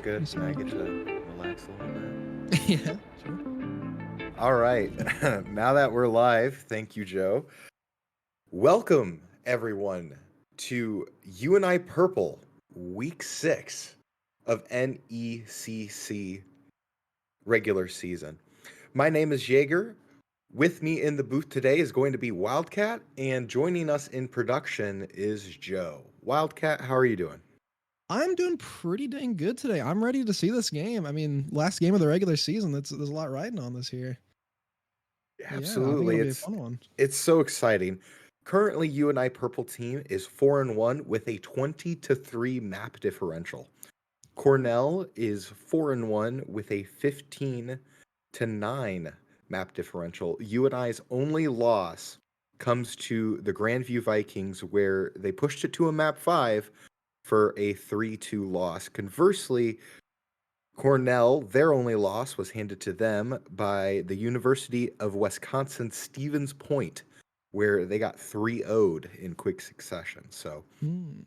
good. Can I get you to relax a little bit? Yeah, sure. All right. Now that we're live, thank you, Joe. Welcome, everyone, to UNI Purple, Week 6 of NECC regular season. My name is Jaeger. With me in the booth today is going to be Wildcat, and joining us in production is Joe. Wildcat, how are you doing? I'm doing pretty dang good today. I'm ready to see this game. I mean, last game of the regular season. There's a lot riding on this here. But yeah, I think Absolutely. it'll be a It's fun one. it's so exciting. Currently, UNI Purple team is 4-1 with a 20-3 map differential. Cornell is 4-1 with a 15-9 map differential. UNI's only loss comes to the Grandview Vikings, where they pushed it to a map 5 for a 3-2 loss. Conversely, Cornell, their only loss was handed to them by the University of Wisconsin Stevens Point, where they got 3-0'd in quick succession. So, Hmm.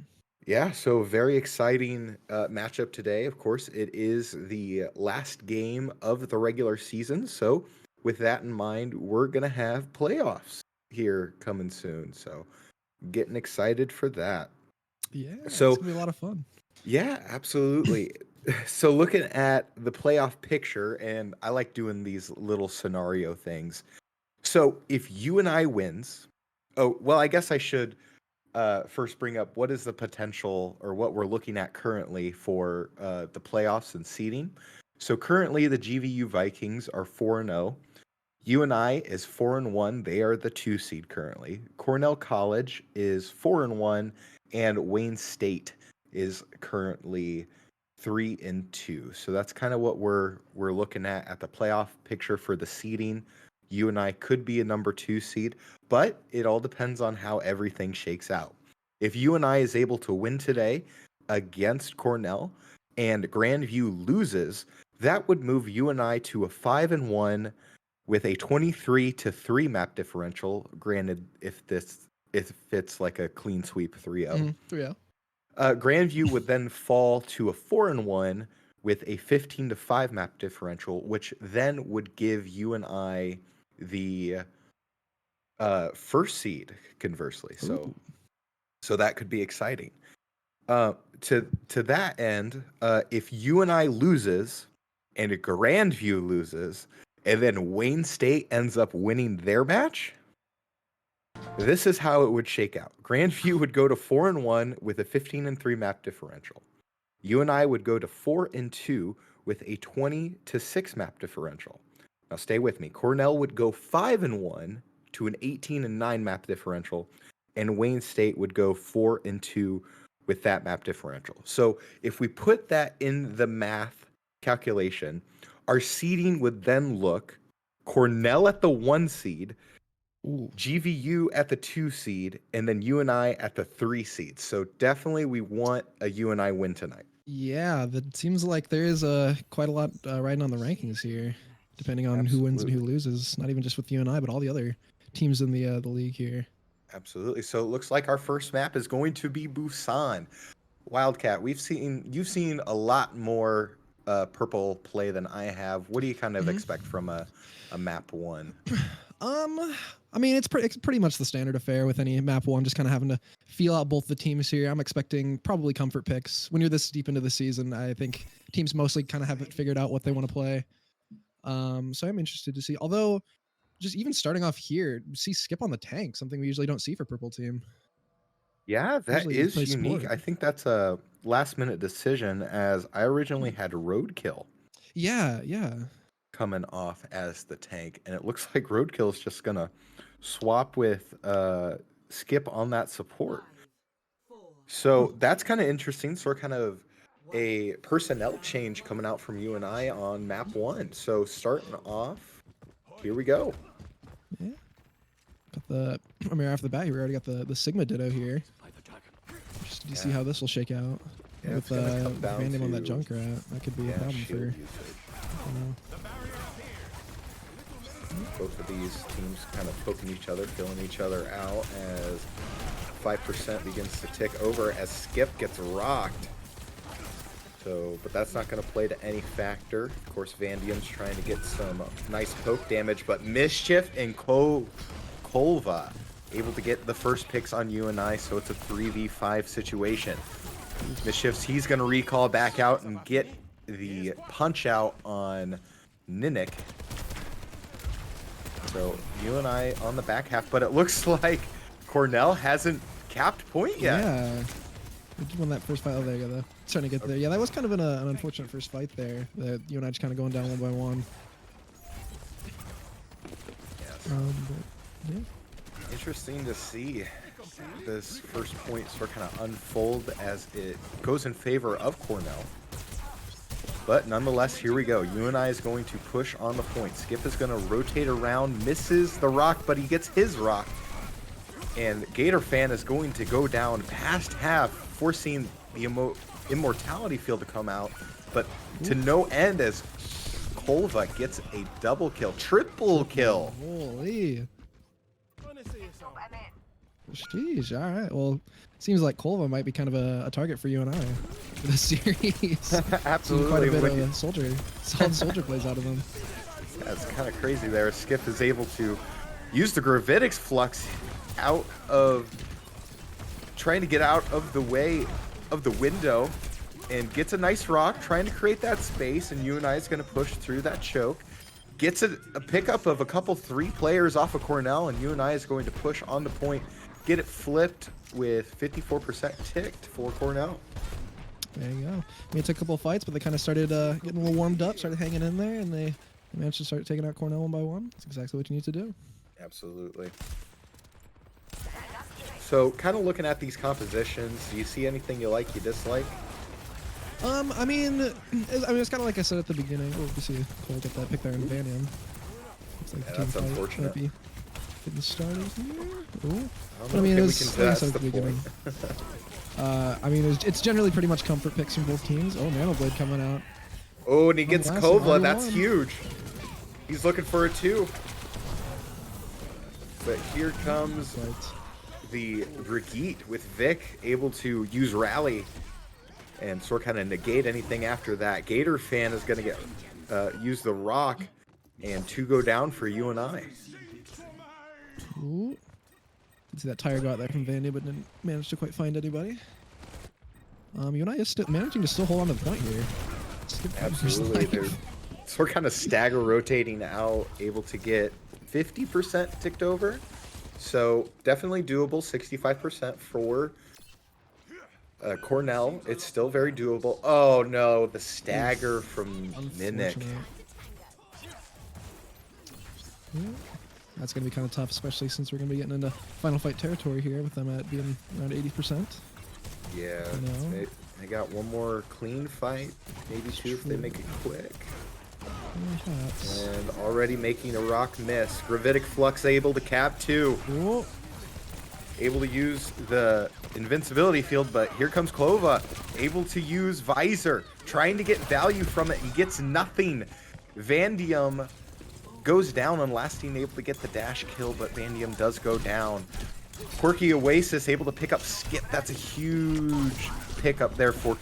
yeah, so very exciting matchup today. Of course, it is the last game of the regular season. So, with that in mind, we're going to have playoffs here coming soon. So, getting excited for that. Yeah, it's So, gonna be a lot of fun. yeah, absolutely. So looking at the playoff picture, and I like doing these little scenario things. So if UNI wins, oh, well, I guess I should first bring up what is the potential or what we're looking at currently for the playoffs and seeding. So currently the GVU Vikings are 4-0. UNI is 4-1. They are the 2 seed currently. Cornell College is 4-1, and Wayne State is currently 3-2. So that's kind of what we're looking at the playoff picture for the seeding. UNI could be a number 2 seed, but it all depends on how everything shakes out. If UNI is able to win today against Cornell and Grandview loses, that would move UNI to a 5-1 with a 23-3 map differential. Granted, if it's like a clean sweep 3-0. Yeah. Grandview would then fall to a 4-1 with a 15-5 map differential, which then would give UNI the first seed. Conversely, Ooh. so that could be exciting. To that end, if UNI loses and Grandview loses, and then Wayne State ends up winning their match, this is how it would shake out. Grandview would go to 4-1 with a 15-3 map differential. UNI would go to 4-2 with a 20-6 map differential. Now stay with me. Cornell would go 5-1 to an 18-9 map differential, and Wayne State would go 4-2 with that map differential. So if we put that in the math calculation, our seeding would then look Cornell at the 1 seed, Ooh. GVU at the 2 seed, and then UNI at the 3 seed. So definitely we want a UNI win tonight. Yeah, that seems like there is quite a lot riding on the rankings here, depending on who wins and who Absolutely. loses. Not even just with UNI, but all the other teams in the league here. Absolutely. So it looks like our first map is going to be Busan. Wildcat, you've seen a lot more purple play than I have. What do you kind of expect from a map 1? I mean, it's pretty much the standard affair with any map 1, just kind of having to feel out both the teams here. I'm expecting probably comfort picks. When you're this deep into the season, I think teams mostly kind of have it figured out what they want to play. So I'm interested to see. Although, just even starting off here, see Skip on the tank, something we usually don't see for purple team. Yeah, that Usually he is plays unique. support. I think that's a last minute decision, as I originally had Roadkill Yeah. coming off as the tank, and it looks like Roadkill is just gonna swap with Skip on that support. So that's kind of interesting. Sort of kind of a personnel change coming out from UNI on map 1. So starting off, here we go. Yeah. Got the. I mean, off the bat, we already got the Sigma Ditto here. Just to see how this will shake out. Yeah, With it's gonna come down Random on that to Junkrat, that could be a problem shield for. usage. Both of these teams kind of poking each other, filling each other out as 5% begins to tick over as Skip gets rocked. So, but that's not going to play to any factor. Of course, Vandium's trying to get some nice poke damage, but Mischief and Kolva able to get the first picks on UNI, so it's a 3v5 situation. Mischief's, he's going to recall back out and get the punch out on NECC. So UNI on the back half, but it looks like Cornell hasn't capped point yet. Yeah. We just won that first fight. Oh, there you go. Starting to get there. Yeah, that was kind of an unfortunate first fight there. UNI just kind of going down one by one. Yes. But, yeah. Interesting to see this first point sort of kind of unfold as it goes in favor of Cornell. But nonetheless, here we go. UNI is going to push on the point. Skip is going to rotate around, misses the rock, but he gets his rock. And Gator Fan is going to go down past half, forcing the Immortality field to come out. But to no end as Kolva gets a double kill, triple kill. Holy. Sheesh, all right. Well, seems like Kolva might be kind of a target for UNI for this series. Absolutely. Quite a bit of solid soldier plays out of them. That's kind of crazy there. Skip is able to use the Gravitics Flux out of, trying to get out of the way of the window, and gets a nice rock, trying to create that space, and UNI is going to push through that choke. Gets a pickup of a couple 3 players off of Cornell, and UNI is going to push on the point, get it flipped with 54% ticked for Cornell. There you go. I mean, it took a couple of fights, but they kind of started getting a little warmed up, started hanging in there, and they managed to start taking out Cornell one by one. That's exactly what you need to do. Absolutely. So, kind of looking at these compositions, do you see anything you like, you dislike? I mean, it's kind of like I said at the beginning. Oh, you see Cole get that pick there in Vanium. Looks like Yeah, the that's team fight unfortunate. might be getting started here. Ooh. I I mean, think it's we can like I pass said at the the beginning. point. I mean, it's generally pretty much comfort picks from both teams. Oh, Nanoblade coming out. Oh, and he gets that's Kovla. an That's R1. huge. He's looking for a 2. But here comes Right. the Brigitte with Vic able to use Rally and sort of kind of negate anything after that. Gator Fan is going to get use the rock, and 2 go down for UNI. Ooh. Did see that tire go out there from Vandy, but didn't manage to quite find anybody. UNI is still managing to still hold on to the point here. Absolutely. They're sort of kind of stagger rotating out, able to get 50% ticked over. So definitely doable, 65% for Cornell. It's still very doable. Oh no, the stagger from NECC. Unfortunate. Yeah. That's going to be kind of tough, especially since we're going to be getting into final fight territory here with them at being around 80%. Yeah, No. they got one more clean fight, maybe 2 if they make it quick. Perhaps. And already making a rock miss. Gravitic Flux able to cap 2. Whoa. Able to use the invincibility field, but here comes Clova, able to use Visor, trying to get value from it and gets nothing. Vandium goes down on lasting, able to get the dash kill, but Vandium does go down. Quirky Oasis able to pick up Skip. That's a huge pickup there for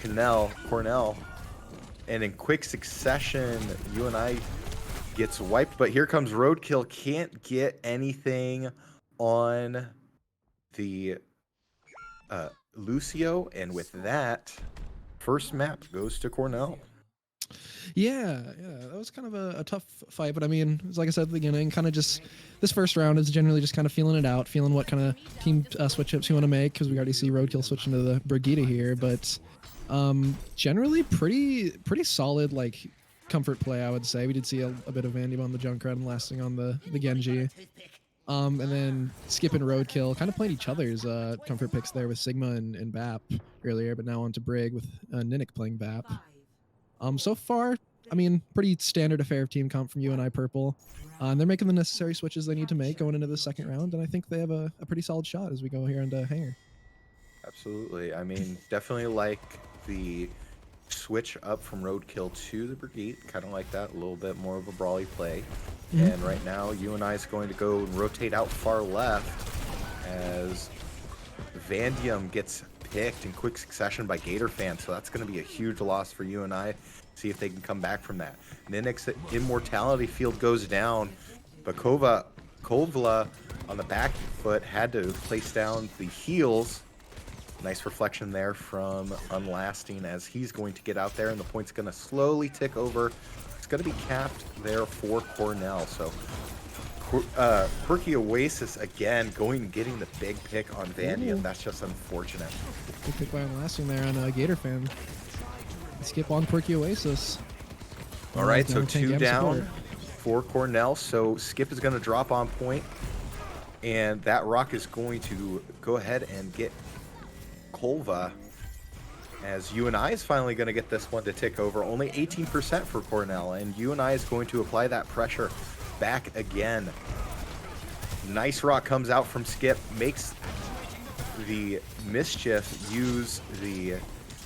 Cornell. And in quick succession, UNI gets wiped, but here comes Roadkill. Can't get anything on the Lucio, and with that, first map goes to Cornell. Yeah, that was kind of a tough fight, but I mean, it's like I said at the beginning, kind of just this first round is generally just kind of feeling it out, feeling what kind of team switch ups you want to make, because we already see Roadkill switching to the Brigitte here, but generally pretty solid like comfort play, I would say. We did see a bit of Vandy on the Junkrat and lasting on the Genji. And then Skip and Roadkill kind of playing each other's comfort picks there with Sigma and BAP earlier, but now on to Brig with NECC playing BAP. So far, I mean, pretty standard affair of team comp from UNI Purple. And they're making the necessary switches they need to make going into the second round, and I think they have a pretty solid shot as we go here into Hanger. Absolutely. I mean, definitely like the switch up from Roadkill to the Brigitte. Kind of like that, a little bit more of a brawly play. Mhm. And right now, UNI is going to go and rotate out far left as Vandium gets picked in quick succession by Gator Fan, so that's going to be a huge loss for UNI. See if they can come back from that. NECC's Immortality Field goes down, but Kovla on the back foot had to place down the heals. Nice reflection there from Unlasting as he's going to get out there, and the point's going to slowly tick over. It's going to be capped there for Cornell. So Quirky Oasis again getting the big pick on Vandy, and that's just unfortunate. Good pick by Unlasting there on Gator Fan. Skip on Quirky Oasis. All right, so 2 down for Cornell. So Skip is going to drop on point, and that rock is going to go ahead and get Kolva, as UNI is finally going to get this one to tick over. Only 18% for Cornell, and UNI is going to apply that pressure back again. Nice rock comes out from Skip, makes the Mischief use the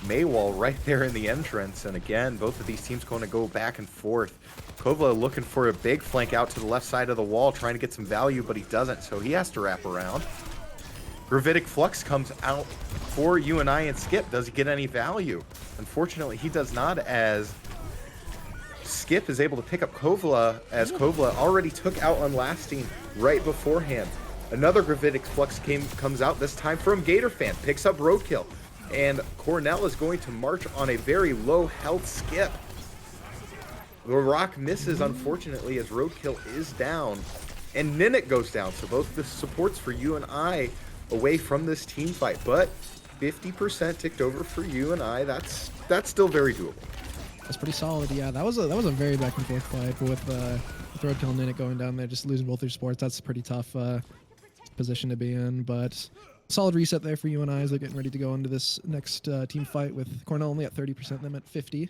Maywall right there in the entrance, and again, both of these teams going to go back and forth. Kovla looking for a big flank out to the left side of the wall, trying to get some value, but he doesn't, so he has to wrap around. Gravitic Flux comes out for UNI and Skip. Does he get any value? Unfortunately, he does not, as Skip is able to pick up Kovla, as Kovla already took out Unlasting right beforehand. Another Gravitic Flux comes out, this time from Gator Fan, picks up Roadkill, and Cornell is going to march on a very low health Skip. The rock misses, unfortunately, as Roadkill is down, and NECC goes down, so both the supports for UNI away from this team fight, but 50% ticked over for UNI. That's still very doable. That's pretty solid. Yeah, that was a very back and forth fight, but with Roadkill and NECC going down there, just losing both their supports, that's a pretty tough position to be in. But solid reset there for UNI as they're getting ready to go into this next team fight with Cornell only at 30%, them at 50.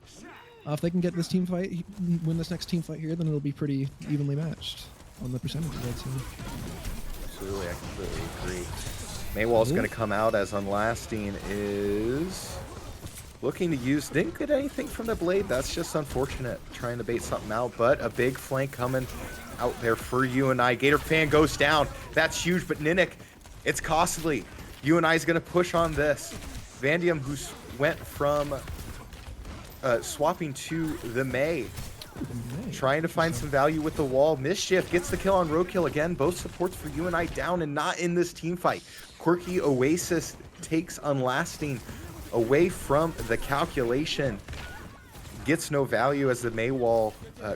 If they can get this team fight, win this next team fight here, then it'll be pretty evenly matched on the percentages, I'd say. Absolutely, I completely agree. Maywall's going to come out as Unlasting is looking to use. Didn't get anything from the blade. That's just unfortunate. Trying to bait something out, but a big flank coming out there for UNI. Gator Fan goes down. That's huge, but NECC, it's costly. UNI is going to push on this. Vandium, who went from swapping to the May, trying to find some value with the wall. Mischief gets the kill on Roadkill again. Both supports for UNI down and not in this team fight. Quirky Oasis takes Unlasting away from the calculation. Gets no value as the Maywall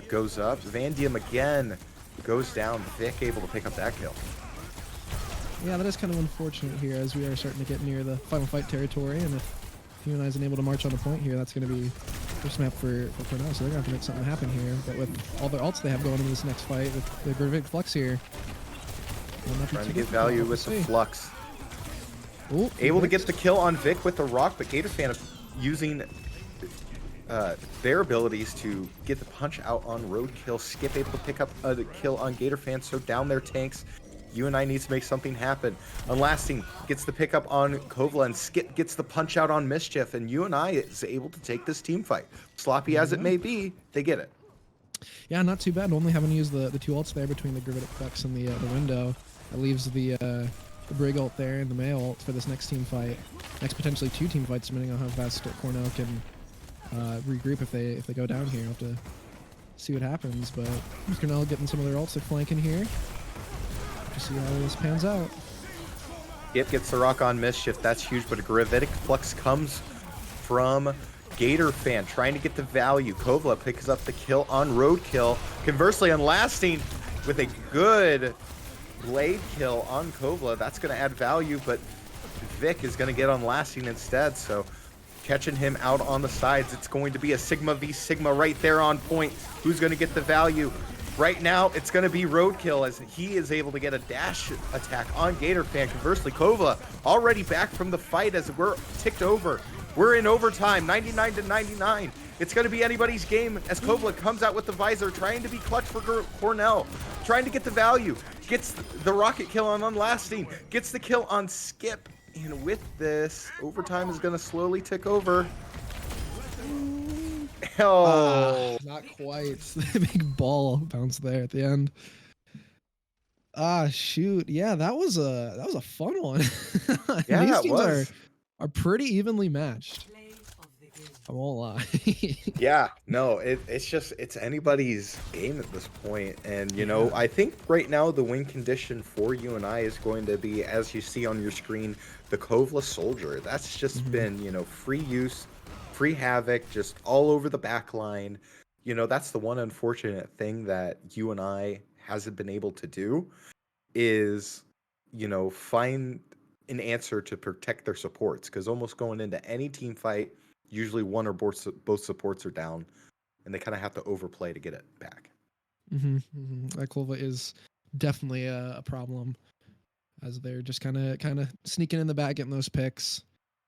goes up. Vandium again goes down. Vic able to pick up that kill. Yeah, that is kind of unfortunate here as we are starting to get near the final fight territory, and if UNI isn't able to march on the point here, that's going to be first map for Cornell, so they're going to have to make something happen here. But with all the ults they have going in this next fight, with the Gravitic Flux here, trying to get value with the Flux. Ooh, able to get the kill on Vic with the rock, but Gator Fan using their abilities to get the punch out on Roadkill. Skip able to pick up a kill on Gator Fan, so down their tanks. UNI needs to make something happen. Unlasting gets the pickup on Kovla, and Skip gets the punch out on Mischief, and UNI is able to take this team fight. Sloppy as it may be, they get it. Yeah, not too bad. Only having to use the two ults there between the Gravitic Flux and the window. That leaves the Brig ult there and the May ult for this next team fight. Next potentially 2 team fights, depending on how fast Cornell can regroup if they go down here. We'll have to see what happens, but Cornell getting some of their ults. They're flanking here. To see how this pans out. Yep, gets the rock on Mischief. That's huge, but a Gravitic Flux comes from Gator Fan, trying to get the value. Kovla picks up the kill on Roadkill. Conversely, Unlasting with a good blade kill on Kovla. That's going to add value, but Vic is going to get Unlasting instead, so catching him out on the sides. It's going to be a Sigma v Sigma right there on point. Who's going to get the value? Right now, it's going to be Roadkill as he is able to get a dash attack on Gator Fan. Conversely, Kovla already back from the fight as we're ticked over. We're in overtime, 99-99. It's going to be anybody's game as Kovla comes out with the visor, trying to be clutch for Cornell, trying to get the value. Gets the rocket kill on Unlasting, gets the kill on Skip. And with this, overtime is going to slowly tick over. Oh, not quite. The big ball bounce there at the end. Shoot. Yeah, that was a fun one. Yeah, These it teams was. are pretty evenly matched. I won't lie. Yeah, no, it's anybody's game at this point. And you know, Yeah. I think right now the win condition for UNI is going to be, as you see on your screen, the Kovla Soldier. That's just Mhm. been, you know, free use, free havoc, just all over the back line. You know, that's the one unfortunate thing that UNI hasn't been able to do is, you know, find an answer to protect their supports. Because almost going into any team fight, usually one or both supports are down, and they kind of have to overplay to get it back. That Kulva is definitely a problem, as they're just kind of sneaking in the back, getting those picks.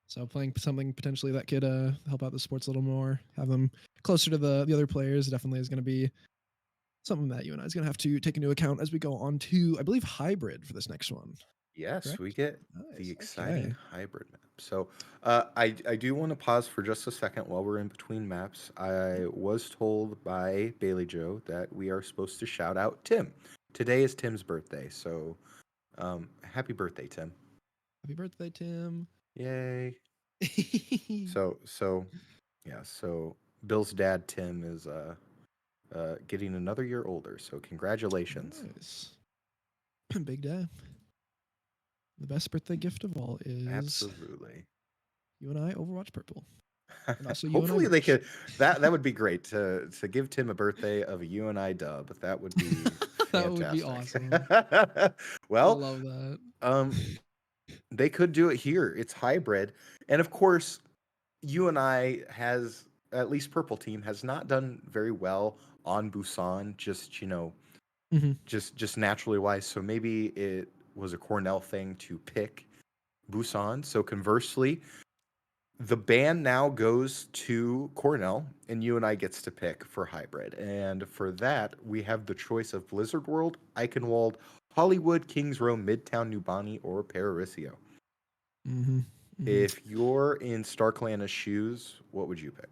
So playing something potentially that could help out the sports a little more, have them closer to the other players, definitely is going to be something that UNI is going to have to take into account as we go on to, I believe, hybrid for this next one. Yes, we Correct? get the Nice. exciting Okay. hybrid map. So I do want to pause for just a second while we're in between maps. I was told by Bailey Joe that we are supposed to shout out Tim. Today is Tim's birthday, so happy birthday, Tim. Happy birthday, Tim. Yay. So yeah, so Bill's dad Tim is getting another year older, so congratulations. Nice. Big day. The best birthday gift of all is Absolutely. UNI Overwatch Purple. And also UNI Hopefully they merch. could that would be great to give Tim a birthday of a UNI dub. That would be That would be fantastic. awesome. I Well, love that. um they could do it here. It's hybrid. And of course, UNI has, at least Purple Team has not done very well on Busan, just, you know, Hmm. just naturally wise. So maybe it was a Cornell thing to pick Busan. So conversely, the ban now goes to Cornell, and UNI gets to pick for hybrid. And for that, we have the choice of Blizzard World, Eichenwald, Hollywood, Kings Row, Midtown, New Bonnie, or Paradiso. Hmm. Hmm. If you're in StarClan's shoes, what would you pick?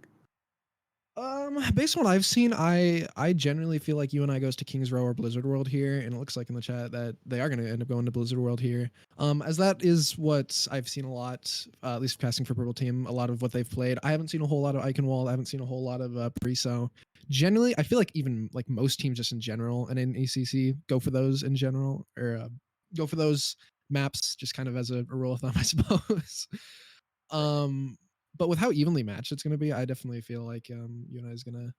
Based on what I've seen, I generally feel like UNI goes to Kings Row or Blizzard World here, and it looks like in the chat that they are going to end up going to Blizzard World here. As that is what I've seen a lot, at least casting for Purple Team, a lot of what they've played. I haven't seen a whole lot of Eichenwald. I haven't seen a whole lot of Priso. Generally, I feel like even like most teams just in general and in ACC go for those in general, or go for those maps just kind of as a rule of thumb, I suppose. um but with how evenly matched it's going to be, I definitely feel like UNI is gonna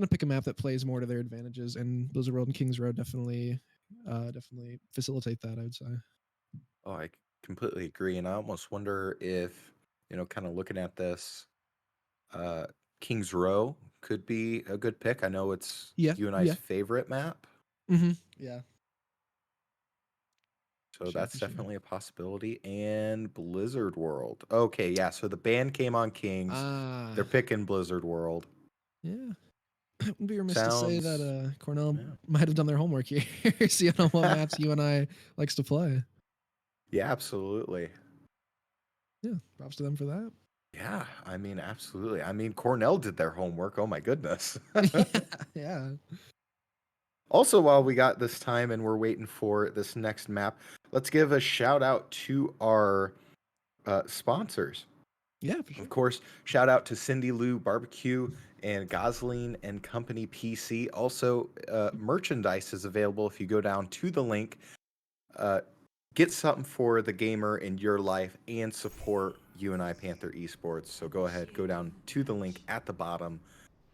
pick a map that plays more to their advantages, and Blizzard World and Kings Road definitely facilitate that, I would say. Oh, I completely agree. And I almost wonder if, you know, kind of looking at this, uh, Kings Row could be a good pick. I know it's Yeah, UNI's yeah. favorite map. Yeah, for So sure, that's for sure. definitely a possibility. And Blizzard World. Okay, yeah. So the ban came on Kings. Ah, They're picking Blizzard World. yeah. Wouldn't be remiss to say that Sounds, Cornell yeah. might have done their homework here, seeing on what maps UNI likes to play. Yeah, absolutely. Yeah, props to them for that. Yeah, I mean, absolutely. I mean, Cornell did their homework. Oh my goodness. Yeah. Also, while we got this time and we're waiting for this next map, let's give a shout out to our sponsors. Yeah, for Of sure. course, shout out to Cindy Lou Barbecue and Gosling and Company PC. Also, merchandise is available if you go down to the link. Uh, get something for the gamer in your life and support UNI Panther Esports. So go ahead, go down to the link at the bottom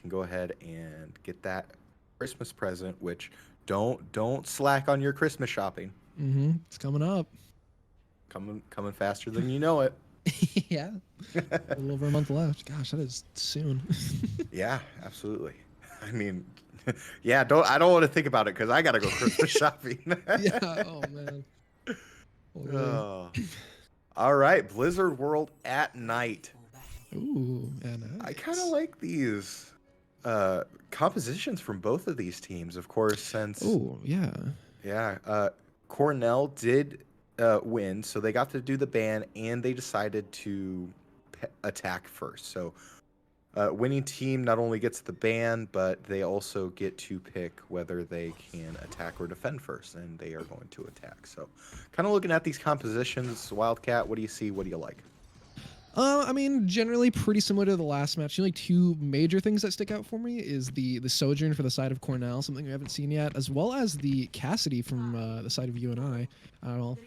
and go ahead and get that Christmas present. Which don't slack on your Christmas shopping. It's coming up. Coming faster than you know it. Yeah. A little over a month left. Gosh, that is soon. Yeah, absolutely. I mean, yeah, I don't want to think about it because I gotta go Christmas shopping. Yeah. Oh man. Holy. Oh. All right, Blizzard World at night. Ooh, yeah, I kind of nice. like these compositions from both of these teams, of course, since Oh, yeah. yeah, Cornell did win, so they got to do the ban, and they decided to attack first. So winning team not only gets the ban, but they also get to pick whether they can attack or defend first, and they are going to attack. So, kind of looking at these compositions, Wildcat, what do you see? What do you like? I mean, generally pretty similar to the last match. The only two major things that stick out for me is the Sojourn for the side of Cornell, something we haven't seen yet, as well as the Cassidy from the side of UNI. Well,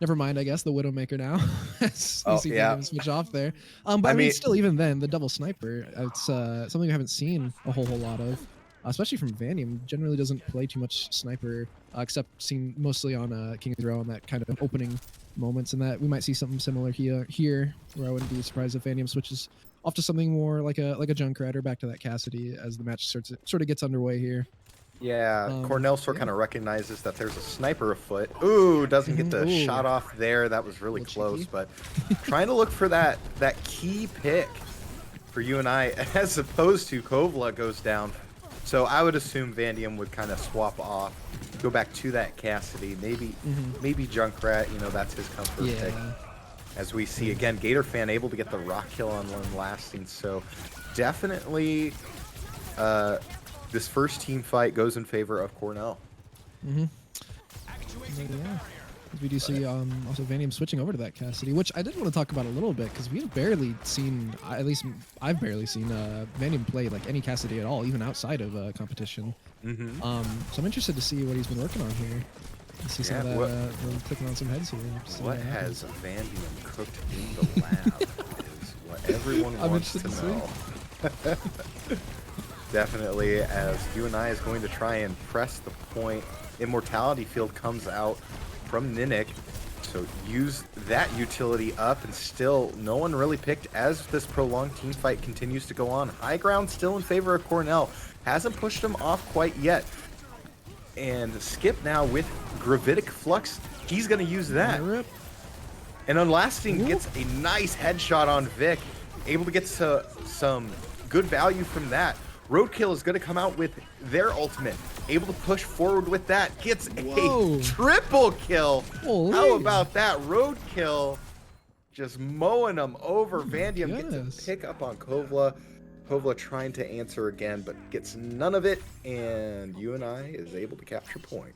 never mind, I guess, the Widowmaker now. As we Oh see yeah, Phantom switch off there. But I I mean, mean, still, even then, the double sniper, it's something we haven't seen a whole lot of. Especially from Vanium, generally doesn't play too much sniper, except seen mostly on King's Row and that kind of opening moments, and that we might see something similar here, where I wouldn't be surprised if Vanium switches off to something more like a Junkrat or back to that Cassidy as the match sort of gets underway here. yeah, Cornell sort Yeah. kind of recognizes that there's a sniper afoot. Ooh, doesn't get the Ooh. shot off there. That was really Little close, cheeky. but trying to look for that key pick for UNI as opposed to Kovla goes down. So I would assume Vandium would kind of swap off, go back to that Cassidy, maybe Junkrat. You know, that's his comfort pick. Yeah. As we see again, Gator fan able to get the rock kill on one lasting. So definitely, this first team fight goes in favor of Cornell. Yeah. We do see also Vanium switching over to that Cassidy, which I did want to talk about a little bit because we've barely seen, at least I've barely seen Vanium play like any Cassidy at all, even outside of competition. So I'm interested to see what he's been working on here. See some of that, we're clicking on some heads here. What has Vandium cooked in the lab is what everyone wants to know. Definitely, as UNI is going to try and press the point. Immortality Field comes out from NECC, so use that utility up, and still no one really picked as this prolonged team fight continues to go on. High ground still in favor of Cornell. Hasn't pushed him off quite yet. And Skip now with Gravitic Flux. He's going to use that. And Unlasting gets a nice headshot on Vic. Able to get some good value from that. Roadkill is going to come out with their ultimate. Able to push forward with that. Gets a triple kill. Holy. How about that? Roadkill just mowing them over. Vandium gets a pick up on Kovla. Kovla trying to answer again, but gets none of it. And UNI is able to capture point.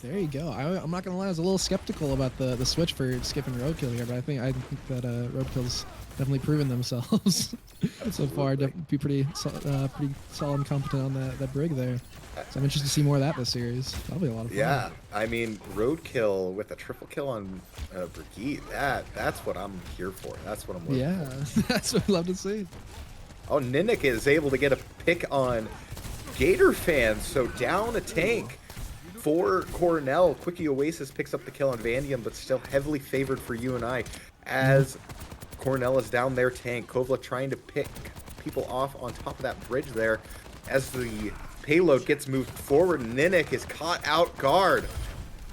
There you go. I'm not gonna lie, I was a little skeptical about the switch for Skip and Roadkill here, but I think that Roadkill's definitely proven themselves so far. Be pretty solid and competent on that brig there. So I'm interested to see more of that this series. That'll be a lot of fun. Yeah, I mean, Roadkill with a triple kill on Brigitte, that's what I'm here for. That's what I'm looking for. That's what I'd love to see. Oh, NECC is able to get a pick on Gator fans, so down a tank for Cornell. Quickie Oasis picks up the kill on Vandium, but still heavily favored for UNI as Cornell is down their tank. Kovla trying to pick people off on top of that bridge there as the payload gets moved forward. NECC is caught out guard.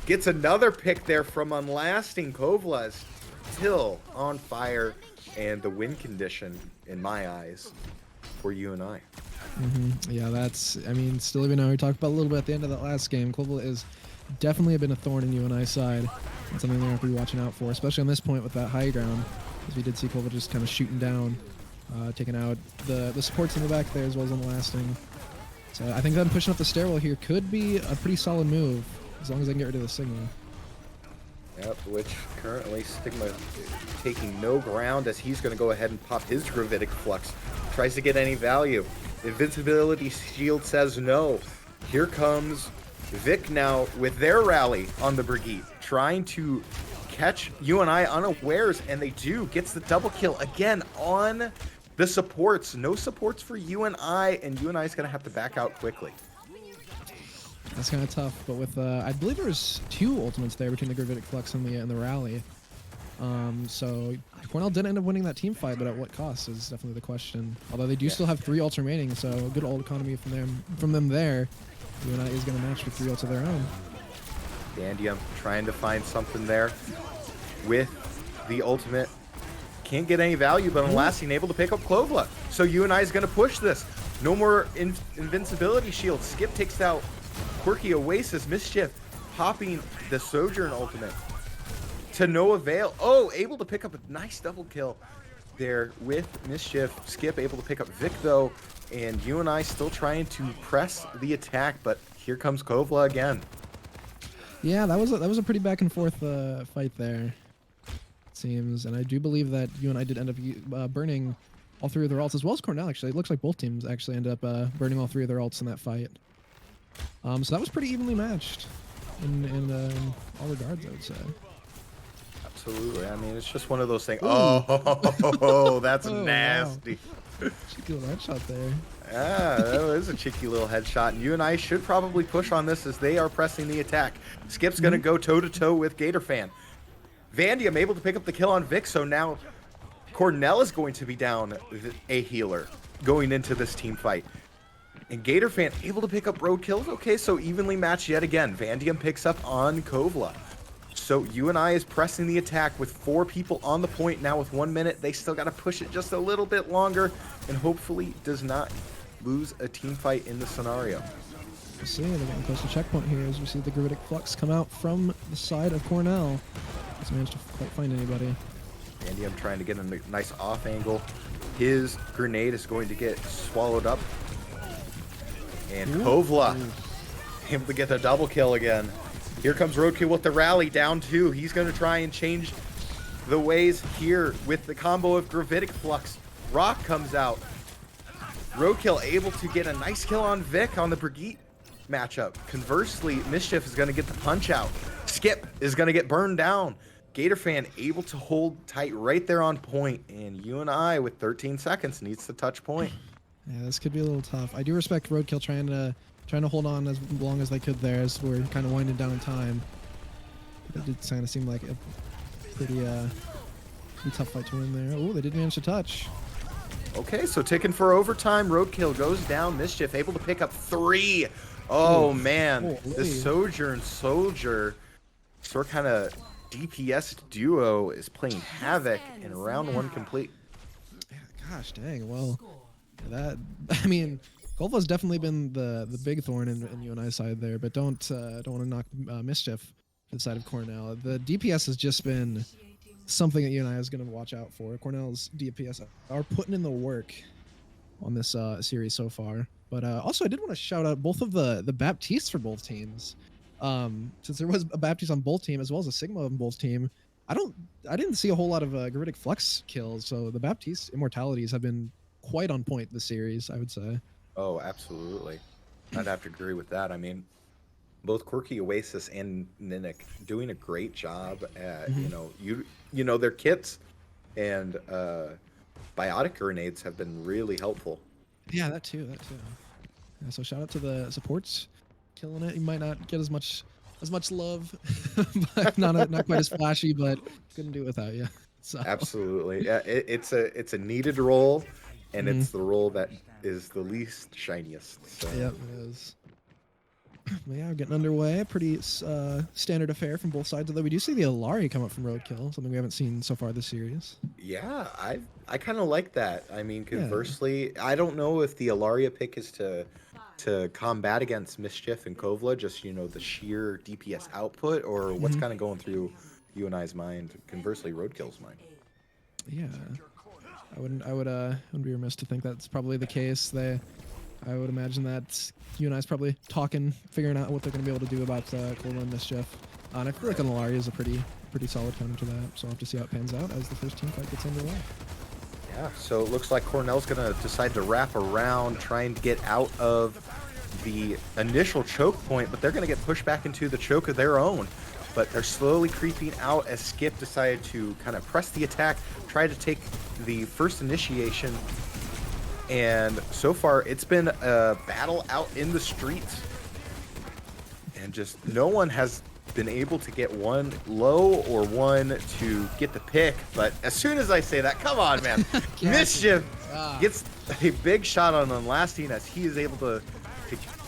Gets another pick there from Unlasting. Kovla is still on fire, and the win condition, in my eyes, for UNI. Yeah, that's, I mean, still even though we talked about a little bit at the end of that last game, Kovla is definitely been a thorn in UNI's side. It's something they're going to be watching out for, especially on this point with that high ground, as we did see Kovla just kind of shooting down, taking out the supports in the back there as well as Unlasting. So I think them pushing up the stairwell here could be a pretty solid move, as long as they can get rid of the signal. Yep, which currently Stigma taking no ground as he's going to go ahead and pop his Gravitic Flux. Tries to get any value. Invincibility Shield says no. Here comes Vic now with their rally on the Brigitte, trying to catch UNI unawares, and they do. Gets the double kill again on the supports. No supports for UNI, and UNI is going to have to back out quickly. That's kind of tough, but with I believe there's 2 ultimates there between the Gravitic Flux and the rally. So Cornell did end up winning that team fight, but at what cost is definitely the question. Although they do still have 3 ults remaining, so a good ult economy from them there. UNI is going to match with 3 ults of their own. Vandium trying to find something there with the ultimate. Can't get any value, but Unlasting able to pick up Kovla. So UNI is going to push this. No more invincibility shield. Skip takes out Quirky Oasis. Mischief popping the Sojourn ultimate to no avail. Oh, able to pick up a nice double kill there with Mischief. Skip able to pick up Vic though, and UNI still trying to press the attack, but here comes Kovla again. Yeah, that was a pretty back and forth fight there. teams, and I do believe that UNI did end up burning all 3 of their ults, as well as Cornell, actually. It looks like both teams actually ended up burning all 3 of their ults in that fight. So that was pretty evenly matched in all regards, I would say. Absolutely. I mean, it's just one of those things. Oh, that's Oh, nasty. Wow. Cheeky little headshot there. Yeah, that was a cheeky little headshot. And UNI should probably push on this as they are pressing the attack. Skip's going to go toe-to-toe with GatorFan. Vandium able to pick up the kill on Vic, so now Cornell is going to be down a healer going into this team fight. And GatorFan able to pick up roadkills. Okay, so evenly matched yet again. Vandium picks up on Kovla. So UNI is pressing the attack with 4 people on the point now with 1 minute. They still got to push it just a little bit longer and hopefully does not lose a team fight in the scenario. We'll see. They're getting close to checkpoint here as we see the Gravitic Flux come out from the side of Cornell. Hasn't managed to quite find anybody. Vandium trying to get a nice off angle. His grenade is going to get swallowed up. And Kovla able to get the double kill again. Here comes Roadkill with the rally down 2. He's going to try and change the ways here with the combo of Gravitic Flux. Rock comes out. Roadkill able to get a nice kill on Vic on the Brigitte matchup. Conversely, Mischief is going to get the punch out. Skip is going to get burned down. GatorFan able to hold tight right there on point. And UNI with 13 seconds needs to touch point. Yeah, this could be a little tough. I do respect Roadkill trying to hold on as long as they could there as we're kind of winding down in time. It did kind of seem like a pretty tough fight to win there. Oh, they did manage to touch. Okay, so ticking for overtime. Roadkill goes down. Mischief able to pick up 3. Oh, man. The Sojourn Soldier sort kind of DPS duo is playing havoc in round 1 complete. Yeah, gosh dang. Well, that, I mean, Kovla's definitely been the big thorn in UNI's side there, but don't want to knock Mischief to the side of Cornell. The DPS has just been something that UNI is going to watch out for. Cornell's DPS are putting in the work on this series so far. But also, I did want to shout out both of the Baptistes for both teams. Since there was a Baptiste on both team as well as a Sigma on both team, I didn't see a whole lot of Gravitic Flux kills. So the Baptiste immortalities have been quite on point this series, I would say. Oh, absolutely. I'd have to agree with that. I mean, both Quirky Oasis and NECC doing a great job at, you know, their kits and biotic grenades have been really helpful. Yeah, that too. Yeah, so shout out to the supports killing it. You might not get as much love, but not quite as flashy, but couldn't do it without you. So. Absolutely. Yeah, it's a needed role, and it's the role that is the least shiniest. So. Yep, it is. But yeah, we're getting underway. Pretty standard affair from both sides. Although we do see the Alari come up from Roadkill, something we haven't seen so far this series. Yeah, I kind of like that. I mean, conversely, I don't know if the Alaria pick is to combat against Mischief and Kovla, just the sheer DPS output, or what's kind of going through UNI's mind. Conversely, Roadkill's mind. Yeah, I wouldn't be remiss to think that's probably the case. I would imagine that UNI's probably figuring out what they're going to be able to do about Kovla and Mischief. And I feel like an Alaria is a pretty solid counter to that. So I'll have to see how it pans out as the first team fight gets underway. Yeah, so it looks like Cornell's going to decide to wrap around, trying to get out of the initial choke point, but they're going to get pushed back into the choke of their own. But they're slowly creeping out as Skip decided to kind of press the attack, try to take the first initiation. And so far, it's been a battle out in the streets. And just no one has been able to get one low or one to get the pick. But as soon as I say that, come on, man. Mischief gets a big shot on Unlasting as he is able to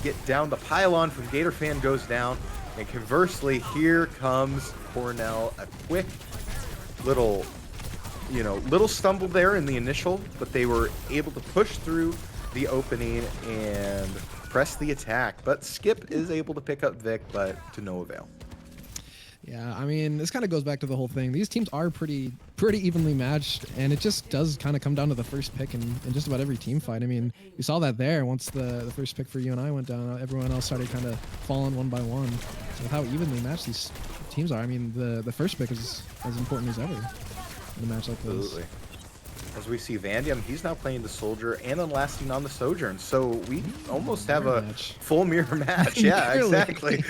get down. The pylon from GatorFan goes down. And conversely, here comes Cornell. A quick little stumble there in the initial, but they were able to push through the opening and press the attack. But Skip is able to pick up Vic, but to no avail. Yeah, I mean, this kind of goes back to the whole thing. These teams are pretty evenly matched, and it just does kind of come down to the first pick in just about every team fight. I mean, you saw that there. Once the first pick for UNI went down, everyone else started kind of falling one by one. So with how evenly matched these teams are, I mean, the first pick is as important as ever. in a match like this. Absolutely. As we see Vandium, he's now playing the Soldier and Unlasting on the Sojourn. So we almost have a full mirror match. Yeah, exactly.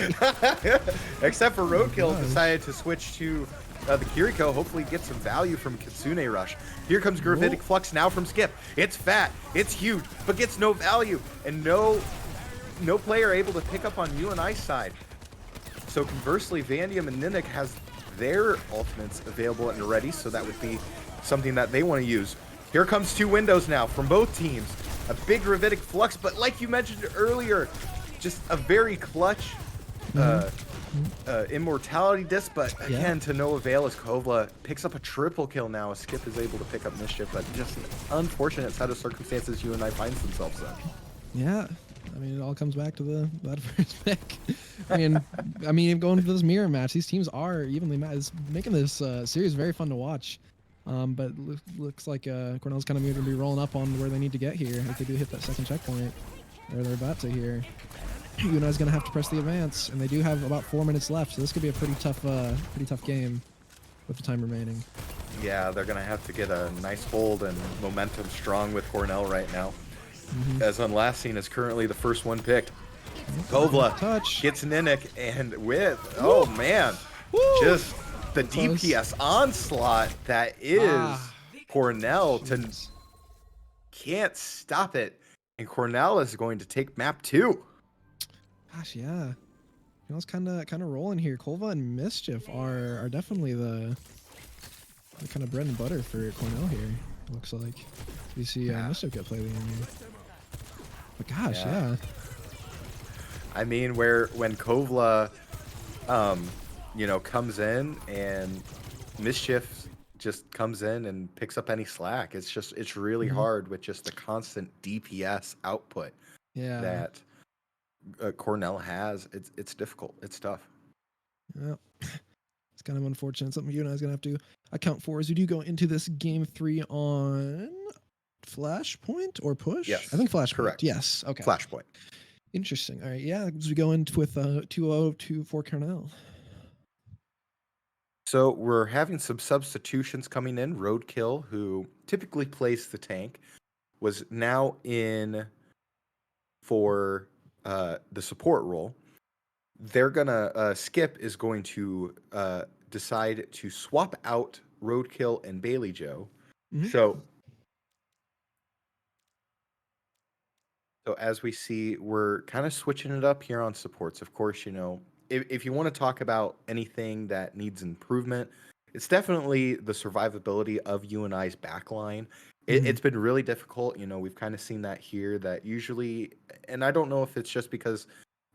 Except for Roadkill decided to switch to the Kiriko. Hopefully get some value from Kitsune Rush. Here comes Gravitic Flux now from Skip. It's fat, it's huge, but gets no value. And no player able to pick up on UNI's side. So conversely, Vandium and NECC has their ultimates available and ready, so that would be something that they want to use. Here comes 2 windows now from both teams. A big Gravitic Flux, but like you mentioned earlier, just a very clutch Immortality Disc, but again, to no avail as Kovla picks up a triple kill now as Skip is able to pick up Mischief, but just an unfortunate set of circumstances UNI finds themselves in. Yeah. I mean, it all comes back to that first pick. I mean, going to this mirror match, these teams are evenly matched. It's making this series very fun to watch. But looks like Cornell's kind of going to be rolling up on where they need to get here. If they do hit that second checkpoint, or they're about to here, UNI's going to have to press the advance, and they do have about 4 minutes left. So this could be a pretty tough game with the time remaining. Yeah, they're going to have to get a nice hold and momentum strong with Cornell right now. As Unlasting is currently the first one picked. Kovla gets NECC, and with, oh man, just the DPS onslaught that is Cornell can't stop it. And Cornell is going to take map 2. Gosh, yeah. Cornell's kind of rolling here. Kovla and Mischief are definitely the kind of bread and butter for Cornell here, it looks like. We see Mischief get played in here. But gosh, yeah. I mean, when Kovla, comes in and Mischief just comes in and picks up any slack. It's really hard with just the constant DPS output that Cornell has. It's difficult. It's tough. Yeah. It's kind of unfortunate. Something UNI is going to have to account for as we do go into this game 3 on Flashpoint or Push? Yes. I think Flashpoint. Correct. Yes. Okay. Flashpoint. Interesting. All right. Yeah. As we go in with 2-0 for Cornell. So we're having some substitutions coming in. Roadkill, who typically plays the tank, was now in for the support role. They're gonna Skip is going to decide to swap out Roadkill and Bailey Joe. So as we see, we're kind of switching it up here on supports. Of course, if you want to talk about anything that needs improvement, it's definitely the survivability of UNI's backline. It's been really difficult. We've kind of seen that here, that usually, and I don't know if it's just because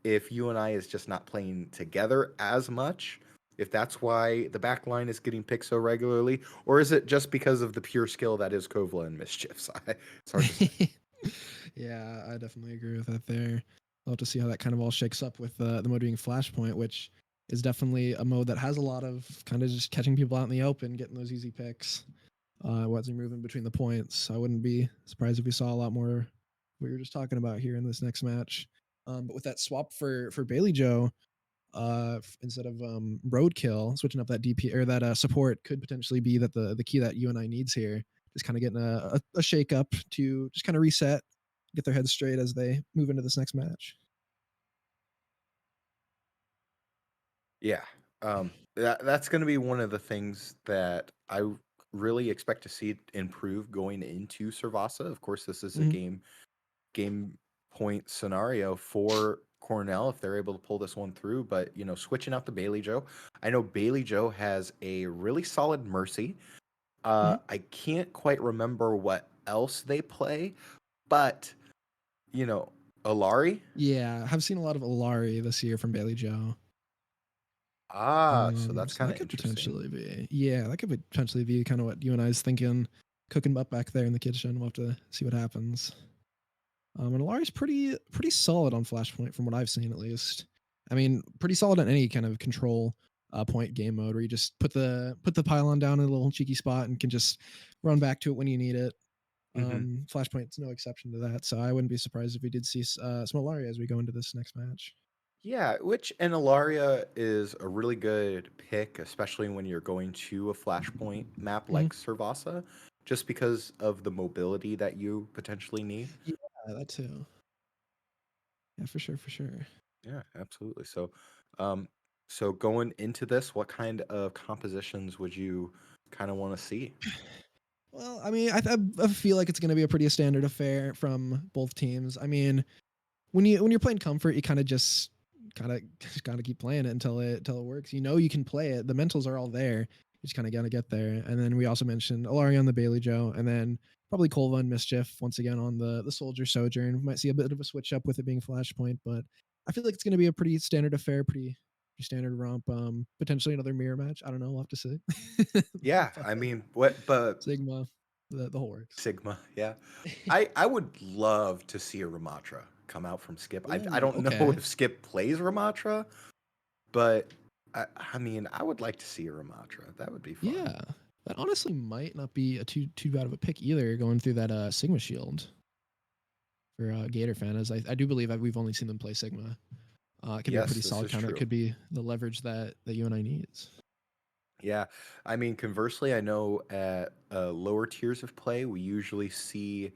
if UNI is just not playing together as much, if that's why the backline is getting picked so regularly, or is it just because of the pure skill that is Kovla and Mischief? It's hard to say. Yeah, I definitely agree with that there. I'll have to see how that kind of all shakes up with the mode being Flashpoint, which is definitely a mode that has a lot of kind of just catching people out in the open, getting those easy picks. Once you're moving between the points, I wouldn't be surprised if we saw a lot more what we were just talking about here in this next match. But with that swap for Bailey Joe, instead of Roadkill, switching up that DP or that support could potentially be that the key that UNI needs here. Just kind of getting a shake up to just kind of reset, get their heads straight as they move into this next match. Yeah. That's going to be one of the things that I really expect to see improve going into Servasa. Of course, this is a game point scenario for Cornell if they're able to pull this one through. But, switching out the Bailey Joe, I know Bailey Joe has a really solid Mercy. I can't quite remember what else they play, but, Alari? Yeah, I've seen a lot of Alari this year from Bailey Joe. So that's kind of could interesting. potentially be. Yeah, that could potentially be kind of what UNI's thinking, cooking up back there in the kitchen. We'll have to see what happens. And Alari's pretty solid on Flashpoint from what I've seen, at least. I mean, pretty solid on any kind of control point game mode where you just put the pylon down in a little cheeky spot and can just run back to it when you need it. Flashpoint's no exception to that, so I wouldn't be surprised if we did see some Alari as we go into this next match. Yeah, which and Ilaria is a really good pick, especially when you're going to a flashpoint map Mhm. like Servasa, just because of the mobility that you potentially need. Yeah, that too. Yeah, for sure, for sure. Yeah, absolutely. Um, so going into this, what kind of compositions would you kind of want to see? Well, I mean, I feel like it's going to be a pretty standard affair from both teams. I mean, when you're playing comfort, you kind of just gotta keep playing it until it works. You know you can play it. The mentals are all there. You just kind of gotta get there. And then we also mentioned Alari on the Bailey Joe, and then probably Kolva and Mischief once again on the Soldier Sojourn. We might see a bit of a switch up with it being Flashpoint, but I feel like it's gonna be a pretty standard affair, pretty standard romp. Potentially another mirror match. I don't know. We'll have to see. Yeah, But I mean, what? But Sigma, the whole works. Sigma, yeah. I would love to see a Ramatra come out from Skip. I Ooh, don't know okay. if Skip plays Ramatra, but I mean, I would like to see a Ramatra. That would be fun. Yeah, that honestly might not be a too bad of a pick either. Going through that Sigma Shield for Gator fan, as I do believe that we've only seen them play Sigma. It could be a Yes, pretty this solid is counter. It true. could be the leverage that UNI needs. Yeah, I mean, conversely, I know at lower tiers of play, we usually see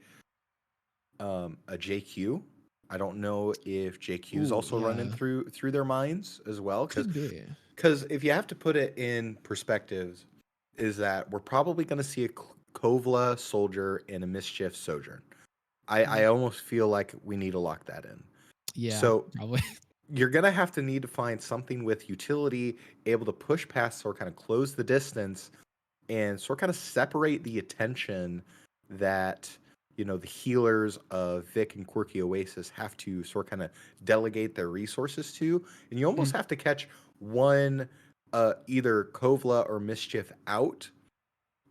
a JQ. I don't know if JQ is Ooh, also running yeah, through their minds as well, could be. because if you have to put it in perspectives, is that we're probably going to see a Kovla Soldier and a Mischief Sojourn. I Mhm. almost feel like we need to lock that in. Yeah, So probably. you're gonna have to need to find something with utility, able to push past or kind of close the distance and sort of kind of separate the attention that the healers of Vic and Quirky Oasis have to sort of kind of delegate their resources to, and you almost Mhm, have to catch one either Kovla or Mischief out,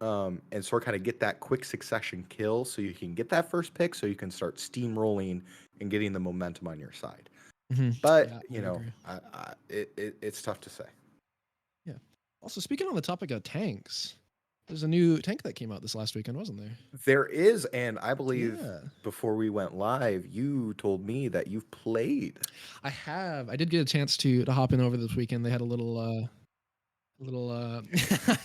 and sort of kind of get that quick succession kill so you can get that first pick so you can start steamrolling and getting the momentum on your side. mhm. But Yeah, I agree. it's tough to say. Yeah. Also, speaking on the topic of tanks, there's a new tank that came out this last weekend, wasn't there? There is, and I believe Yeah. before we went live, you told me that you've played. I have. I did get a chance to hop in over this weekend. They had a little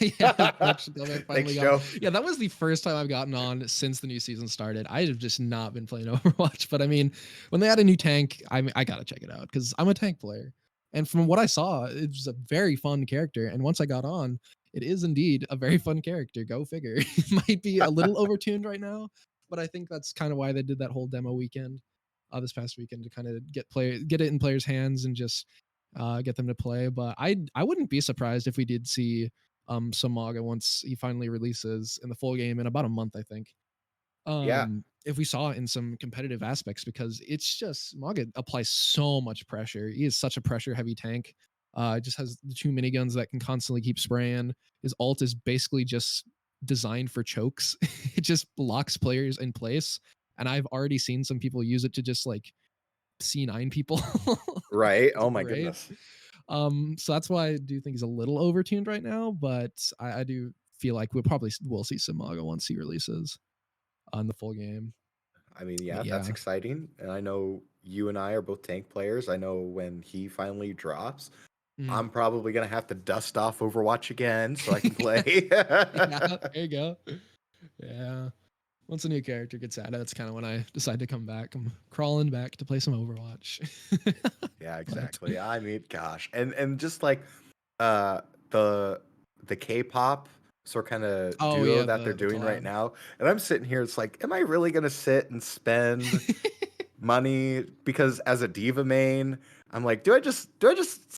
yeah, Coach Gilbert finally Thanks, got. Joe. Yeah, that was the first time I've gotten on since the new season started. I have just not been playing Overwatch, but I mean, when they had a new tank, I gotta check it out because I'm a tank player. And from what I saw, it was a very fun character. And once I got on, it is indeed a very fun character. Go figure. It might be a little overtuned right now, but I think that's kind of why they did that whole demo weekend, this past weekend, to kind of get it in players' hands and just get them to play. But I wouldn't be surprised if we did see some Maga once he finally releases in the full game in about a month, I think. Yeah, If we saw it in some competitive aspects, because it's just Maga applies so much pressure. He is such a pressure heavy tank. Just has the two miniguns that can constantly keep spraying. His ult is basically just designed for chokes. It just locks players in place. And I've already seen some people use it to just like C9 people right. as a Oh my parade. goodness. So that's why I do think he's a little overtuned right now, but I do feel like we'll see Samaga once he releases on the full game. I mean, But yeah, that's yeah. exciting. And I know you and I are both tank players. I know when he finally drops, Mhm. I'm probably gonna have to dust off Overwatch again so I can play. Yeah, there you go. Yeah. Once a new character gets added, that's kind of when I decide to come back. I'm crawling back to play some Overwatch. Yeah, But exactly. I mean, gosh, and just like uh the the K-pop sort of kind of oh duo yeah, that they're the doing right collab. now, and I'm sitting here, it's like, am I really gonna sit and spend money because as a diva main, I'm like, do I just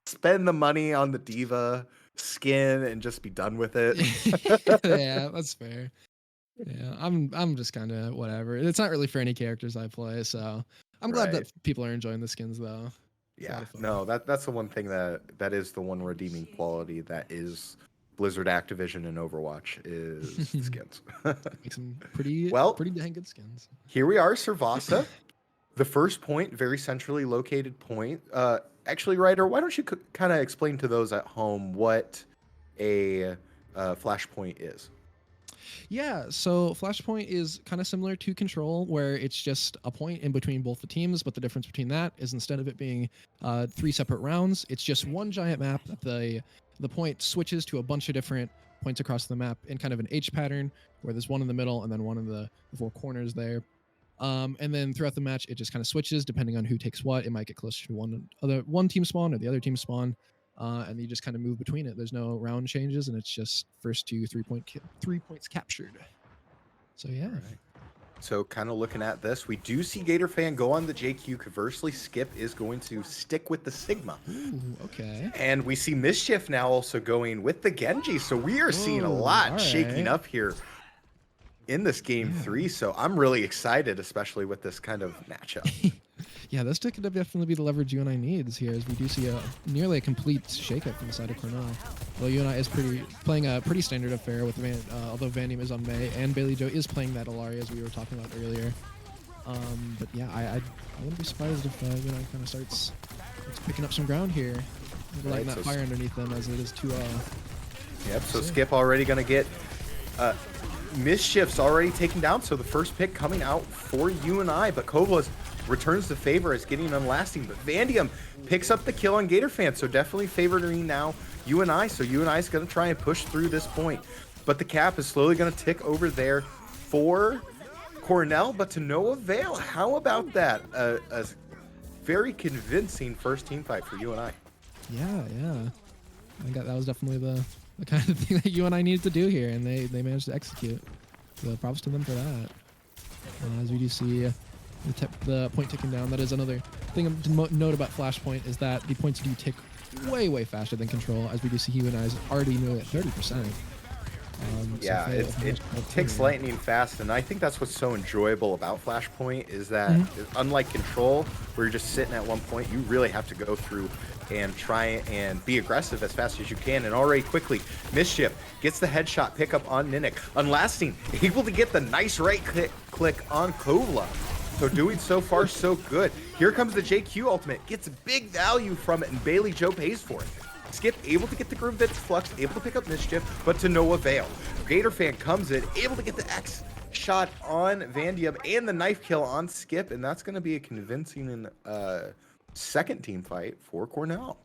spend the money on the diva skin and just be done with it? Yeah, that's fair. Yeah, I'm just kind of whatever. It's not really for any characters I play, so I'm glad Right. that people are enjoying the skins though. It's a lot Yeah. of fun. No, that's the one thing that is the one redeeming quality that is Blizzard Activision and Overwatch is the skins. Make some pretty Well, pretty dang good skins. here we are, Servasa. The first point, very centrally located point. Actually, Ryder, why don't you kind of explain to those at home what a flashpoint is? Yeah, so Flashpoint is kind of similar to Control, where it's just a point in between both the teams, but the difference between that is instead of it being 3 separate rounds, it's just one giant map. The point switches to a bunch of different points across the map in kind of an H pattern, where there's one in the middle and then one in the 4 corners there. And then throughout the match, it just kind of switches depending on who takes what. It might get closer to one team spawn or the other team spawn, and you just kind of move between it. There's no round changes, and it's just first to 3 points captured. So yeah. Right. So kind of looking at this, we do see Gator Fan go on the JQ. Conversely, Skip is going to stick with the Sigma. Ooh, okay. And we see Mischief now also going with the Genji. So we are seeing a lot shaking up here in this game 3. So I'm really excited, especially with this kind of matchup. Yeah, this could definitely be the leverage UNI needs here, as we do see nearly a complete shakeup from the side of Cornell. Well, UNI is playing a pretty standard affair with although Vandium is on Mei, and Bailey Joe is playing that Alaria, as we were talking about earlier. But yeah, I wouldn't be surprised if UNI kind of starts picking up some ground here, lighting that fire underneath them, as it is too. Yep. So Skip already going to get Mischief's already taken down. So the first pick coming out for UNI, but Kovlas returns the favor as getting unlasting, but Vandium picks up the kill on Gator Fan, so definitely favoring now UNI. So UNI is going to try and push through this point, but the cap is slowly going to tick over there for Cornell, but to no avail. How about that? A very convincing first team fight for UNI. Yeah. I think that was definitely the kind of thing that UNI needed to do here, and they managed to execute. So props to them for that. As we do see the point ticking down. That is another thing to note about Flashpoint, is that the points do tick way faster than Control, as we do see UNI is already nearly at 30%. Yeah, it ticks lightning fast, and I think that's what's so enjoyable about Flashpoint, is that unlike Control, where you're just sitting at one point, you really have to go through and try and be aggressive as fast as you can. And already quickly, Mischief gets the headshot pickup on Ninic. Unlasting, able to get the nice right click on Kovla. So doing so far so good. Here comes the JQ ultimate, gets big value from it, and Bailey Joe pays for it. Skip able to get the Groove Bits Flux, able to pick up Mischief, but to no avail. Gator Fan comes in, able to get the X shot on Vandium and the knife kill on Skip, and that's going to be a convincing second team fight for Cornell.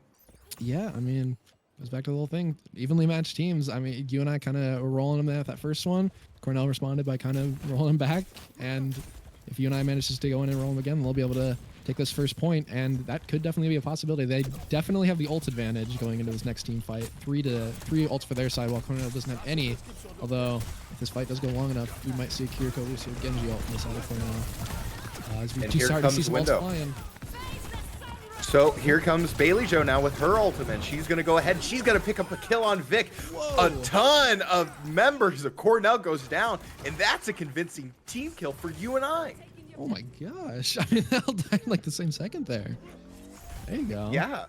Yeah, I mean, goes back to the whole thing. Evenly matched teams. I mean, you and I kind of were rolling them at that first one. Cornell responded by kind of rolling them back, and if UNI manages to go in and roll them again, they'll be able to take this first point, and that could definitely be a possibility. They definitely have the ult advantage going into this next team fight. 3 ults for their side, while Cornell doesn't have any. Although, if this fight does go long enough, we might see a Kiriko Lucio Genji ult on the side of Cornell. As we and do here start comes to see some Window. ults flying. So here comes Bailey Joe now with her ultimate. She's going to go ahead. She's going to pick up a kill on Vic. Whoa. A ton of members of Cornell goes down, and that's a convincing team kill for UNI. Oh my gosh. I mean, they all died in like the same second there. There you go. Yeah.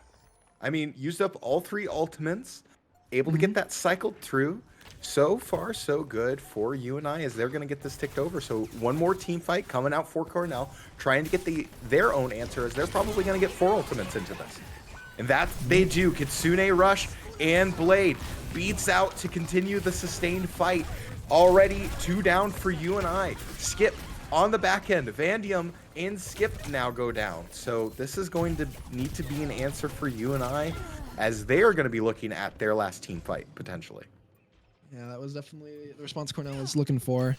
I mean, used up all 3 ultimates, able to get that cycled through. So far, so good for UNI, as they're going to get this ticked over. So one more team fight coming out for Cornell, trying to get their own answer, as they're probably going to get 4 ultimates into this. And that they do. Kitsune Rush and Blade beats out to continue the sustained fight. Already 2 down for UNI. Skip on the back end. Vandium and Skip now go down. So this is going to need to be an answer for UNI, as they are going to be looking at their last team fight, potentially. Yeah, that was definitely the response Cornell was looking for.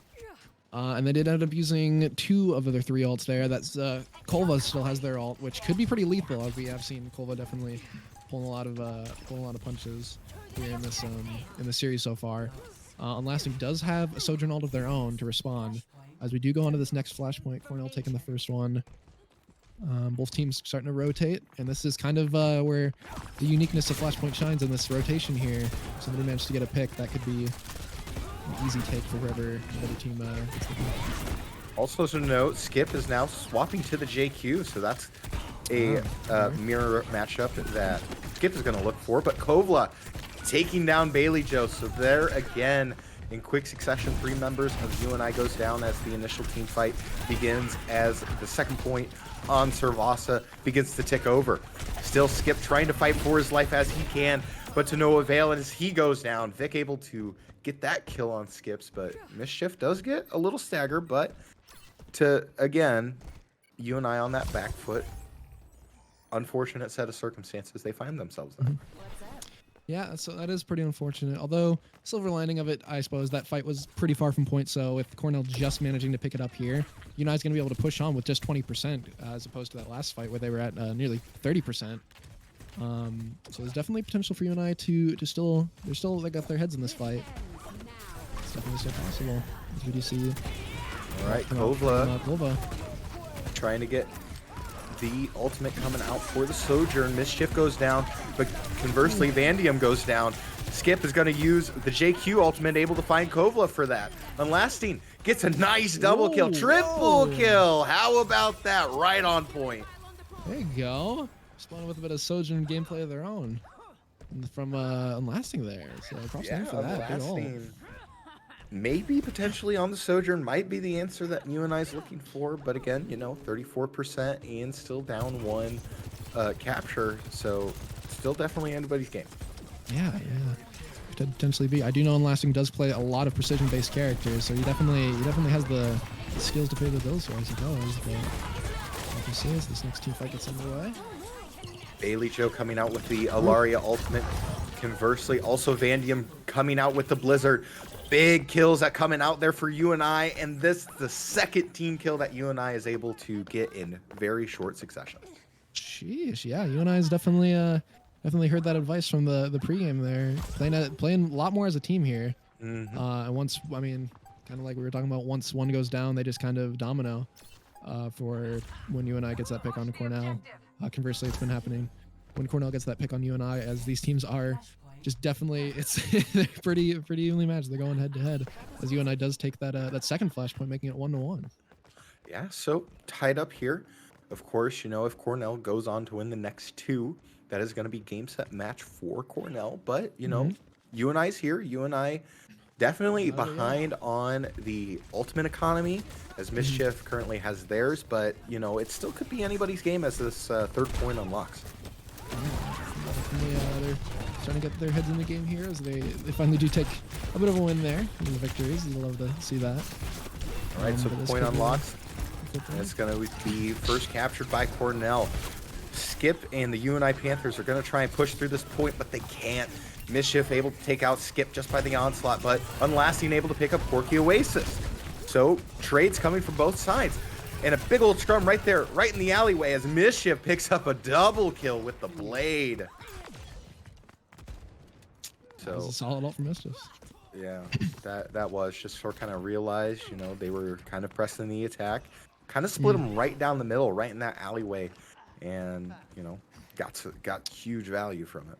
And they did end up using 2 of their 3 ults there. That's Kolva still has their ult, which could be pretty lethal, as we have seen Kolva definitely pulling a lot of punches here in this series so far. Unlasting does have a Sojourn ult of their own to respond. As we do go on to this next flashpoint, Cornell taking the first one. Both teams starting to rotate, and this is kind of where the uniqueness of Flashpoint shines in this rotation here. If somebody managed to get a pick, that could be an easy take for whoever team gets the pick. Also to note, Skip is now swapping to the JQ, so that's a mirror matchup that Skip is going to look for. But Kovla taking down Bailey Joe, so there again, In quick succession, 3 members of UNI goes down as the initial team fight begins, as the second point on Servasa begins to tick over. Still Skip trying to fight for his life as he can, but to no avail as he goes down. Vic able to get that kill on Skips, but Mischief does get a little stagger, but to, again, UNI on that back foot. Unfortunate set of circumstances they find themselves in. Yeah, so that is pretty unfortunate. Although, silver lining of it, I suppose, that fight was pretty far from point, so with Cornell just managing to pick it up here, UNI's going to be able to push on with just 20%, as opposed to that last fight where they were at nearly 30%. So there's definitely potential for UNI to still, they got their heads in this fight. It's definitely still possible, as we do see. All right, Kovla trying to get the ultimate coming out for the Sojourn. Mischief goes down, but conversely, Vandium goes down. Skip is going to use the JQ ultimate, able to find Kovla for that. Unlasting gets a nice double kill, triple kill. How about that? Right on point. There you go. Spawning with a bit of Sojourn gameplay of their own from Unlasting there. So props to him for that. Unlasting. Maybe potentially on the Sojourn might be the answer that UNI is looking for, but again, you know, 34% and still down 1 capture, so still definitely anybody's game. Yeah. Could potentially be. I do know Unlasting does play a lot of precision-based characters, so he definitely has the skills to pay the bills here, I suppose. But like you see, as this next team fight gets underway. Bailey Joe coming out with the Alaria ultimate. Conversely, also Vandium coming out with the Blizzard. Big kills that coming out there for UNI, and this the second team kill that UNI is able to get in very short succession. Sheesh, yeah, UNI's definitely heard that advice from the pregame there. Playing a lot more as a team here. And once, I mean, kind of like we were talking about, once one goes down, they just kind of domino for when UNI gets that pick on Cornell. Conversely, it's been happening when Cornell gets that pick on UNI, as these teams are just definitely, they're pretty evenly matched. They're going head to head, as UNI does take that second flashpoint, making it 1-1. Yeah, so tied up here. Of course, you know, if Cornell goes on to win the next 2, that is going to be game set match for Cornell. But you know, UNI's here. UNI definitely behind on the ultimate economy, as Mischief currently has theirs. But you know, it still could be anybody's game as this third point unlocks. They're starting to get their heads in the game here, as they finally do take a bit of a win there in the victories. You'd love to see that. All right, so point unlocks. It's going to be first captured by Cornell. Skip and the UNI Panthers are going to try and push through this point, but they can't. Mischief able to take out Skip just by the onslaught, but Unlasting able to pick up Porky Oasis. So trades coming from both sides. And a big old scrum right there, right in the alleyway, as Mischief picks up a double kill with the blade. So that was a solid ult from Mischief. Yeah, that was just sort of kind of realized, you know, they were kind of pressing the attack, kind of split them right down the middle, right in that alleyway, and you know, got huge value from it.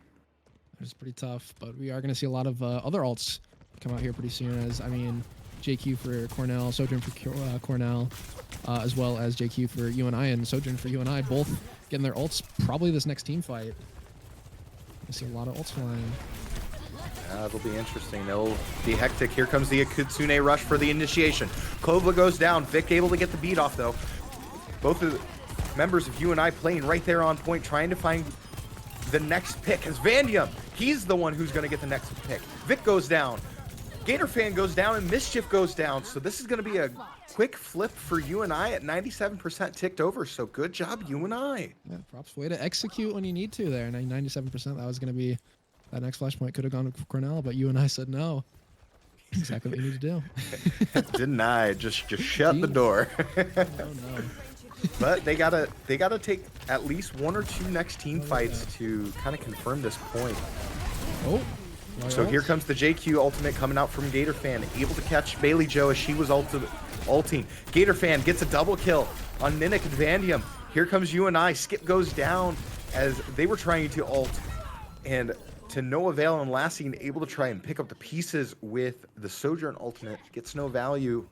It's pretty tough, but we are going to see a lot of other alts come out here pretty soon. As I mean, JQ for Cornell, Sojourn for Cornell, as well as JQ for UNI and Sojourn for UNI, both getting their ults probably this next team fight. I see a lot of ults flying. Yeah, it'll be interesting. It'll be hectic. Here comes the Kitsune rush for the initiation. Kovla goes down. Vic able to get the beat off, though. Both of the members of UNI playing right there on point, trying to find the next pick. As Vandium, he's the one who's going to get the next pick. Vic goes down. Gator Fan goes down, and Mischief goes down. So this is going to be a quick flip for UNI at 97% ticked over. So good job, UNI. Yeah, props. Way to execute when you need to there. 97%. That was going to be... That next flashpoint could have gone to Cornell, but UNI said no. Exactly what you need to do. Denied. Just shut the door. No. But they gotta take at least 1 or 2 next team fights to kind of confirm this point. Oh. So here comes the JQ ultimate coming out from Gator Fan, able to catch Bailey Joe as she was ulting. Gator Fan gets a double kill on Ninic and Vandium. Here comes UNI. Skip goes down as they were trying to ult, and to no avail, and Lasting able to try and pick up the pieces with the Sojourn ultimate. Gets no value,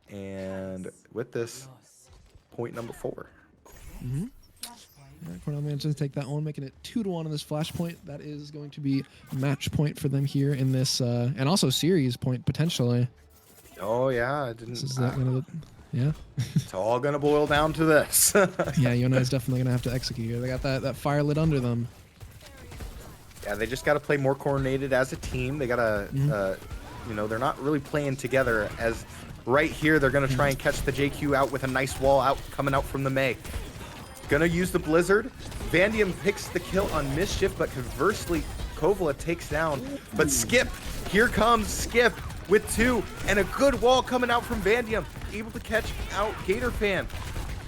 and with this, point number 4. Cornell manages to take that one, making it 2-1 in this flashpoint. That is going to be match point for them here in this, and also series point potentially. Oh yeah, I didn't. This is gonna, yeah. It's all gonna boil down to this. Yeah, UNI is definitely gonna have to execute here. They got that fire lit under them. Yeah, they just got to play more coordinated as a team. They gotta, you know, they're not really playing together. As right here, they're gonna try and catch the JQ out with a nice wall coming out from the Mei. Gonna use the Blizzard. Vandium picks the kill on Mischief, but conversely, Kovala takes down. But Skip, here comes Skip with 2, and a good wall coming out from Vandium, able to catch out GatorFan.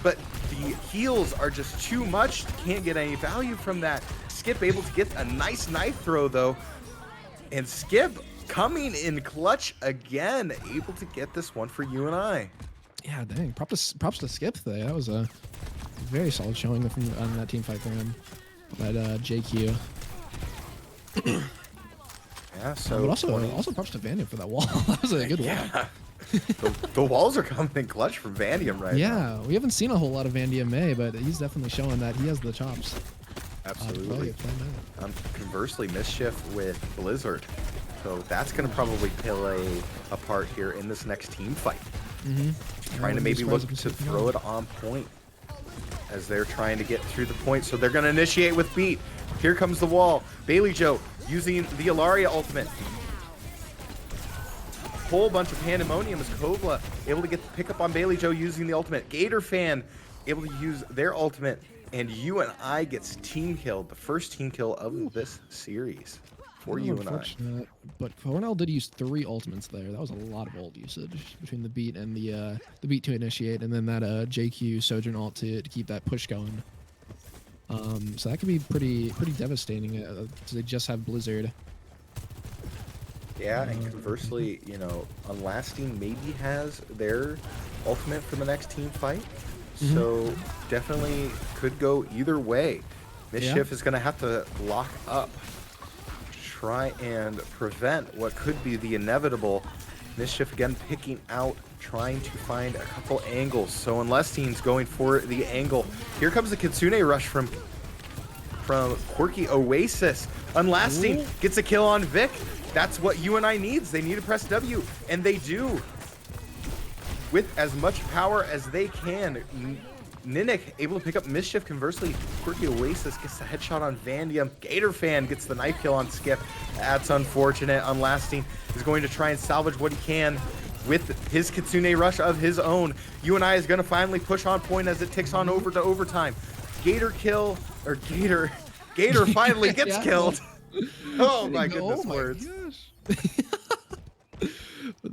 But the heals are just too much, can't get any value from that. Skip able to get a nice knife throw though, and Skip coming in clutch again, able to get this one for UNI. Yeah, dang. Props to Skip though. That was a very solid showing from on that team fight for him. That JQ. Yeah, so but also props to Vandium for that wall. That was a good wall. Yeah. The walls are coming in clutch from Vandium right now. Yeah, we haven't seen a whole lot of Vandium May, but he's definitely showing that he has the chops. Absolutely. Conversely, Mischief with Blizzard. So that's going to probably play a part here in this next team fight. Trying to maybe look to throw it on point as they're trying to get through the point. So they're going to initiate with beat. Here comes the wall. Bailey Joe using the Ilaria ultimate. Whole bunch of pandemonium as Kovala able to get the pickup on Bailey Joe using the ultimate. GatorFan able to use their ultimate, and UNI gets team killed, the first team kill of this series for UNI. But Cornell did use 3 ultimates there. That was a lot of ult usage between the beat and the beat to initiate, and then that JQ Sojourn ult to keep that push going. So that could be pretty devastating. They just have Blizzard. Yeah, and conversely, you know, Unlasting maybe has their ultimate for the next team fight. So definitely could go either way. Mischief is going to have to lock up, try and prevent what could be the inevitable. Mischief again picking out, trying to find a couple angles. So Unlasting's going for the angle. Here comes the Kitsune rush from Quirky Oasis. Unlasting gets a kill on Vic. That's what UNI needs. They need to press W, and they do. With as much power as they can. NECC able to pick up Mischief. Conversely, Quirky Oasis gets the headshot on Vandium. GatorFan gets the knife kill on Skip. That's unfortunate. Unlasting is going to try and salvage what he can with his Kitsune rush of his own. UNI is going to finally push on point as it ticks on over to overtime. Gator finally gets killed. Oh my goodness, words.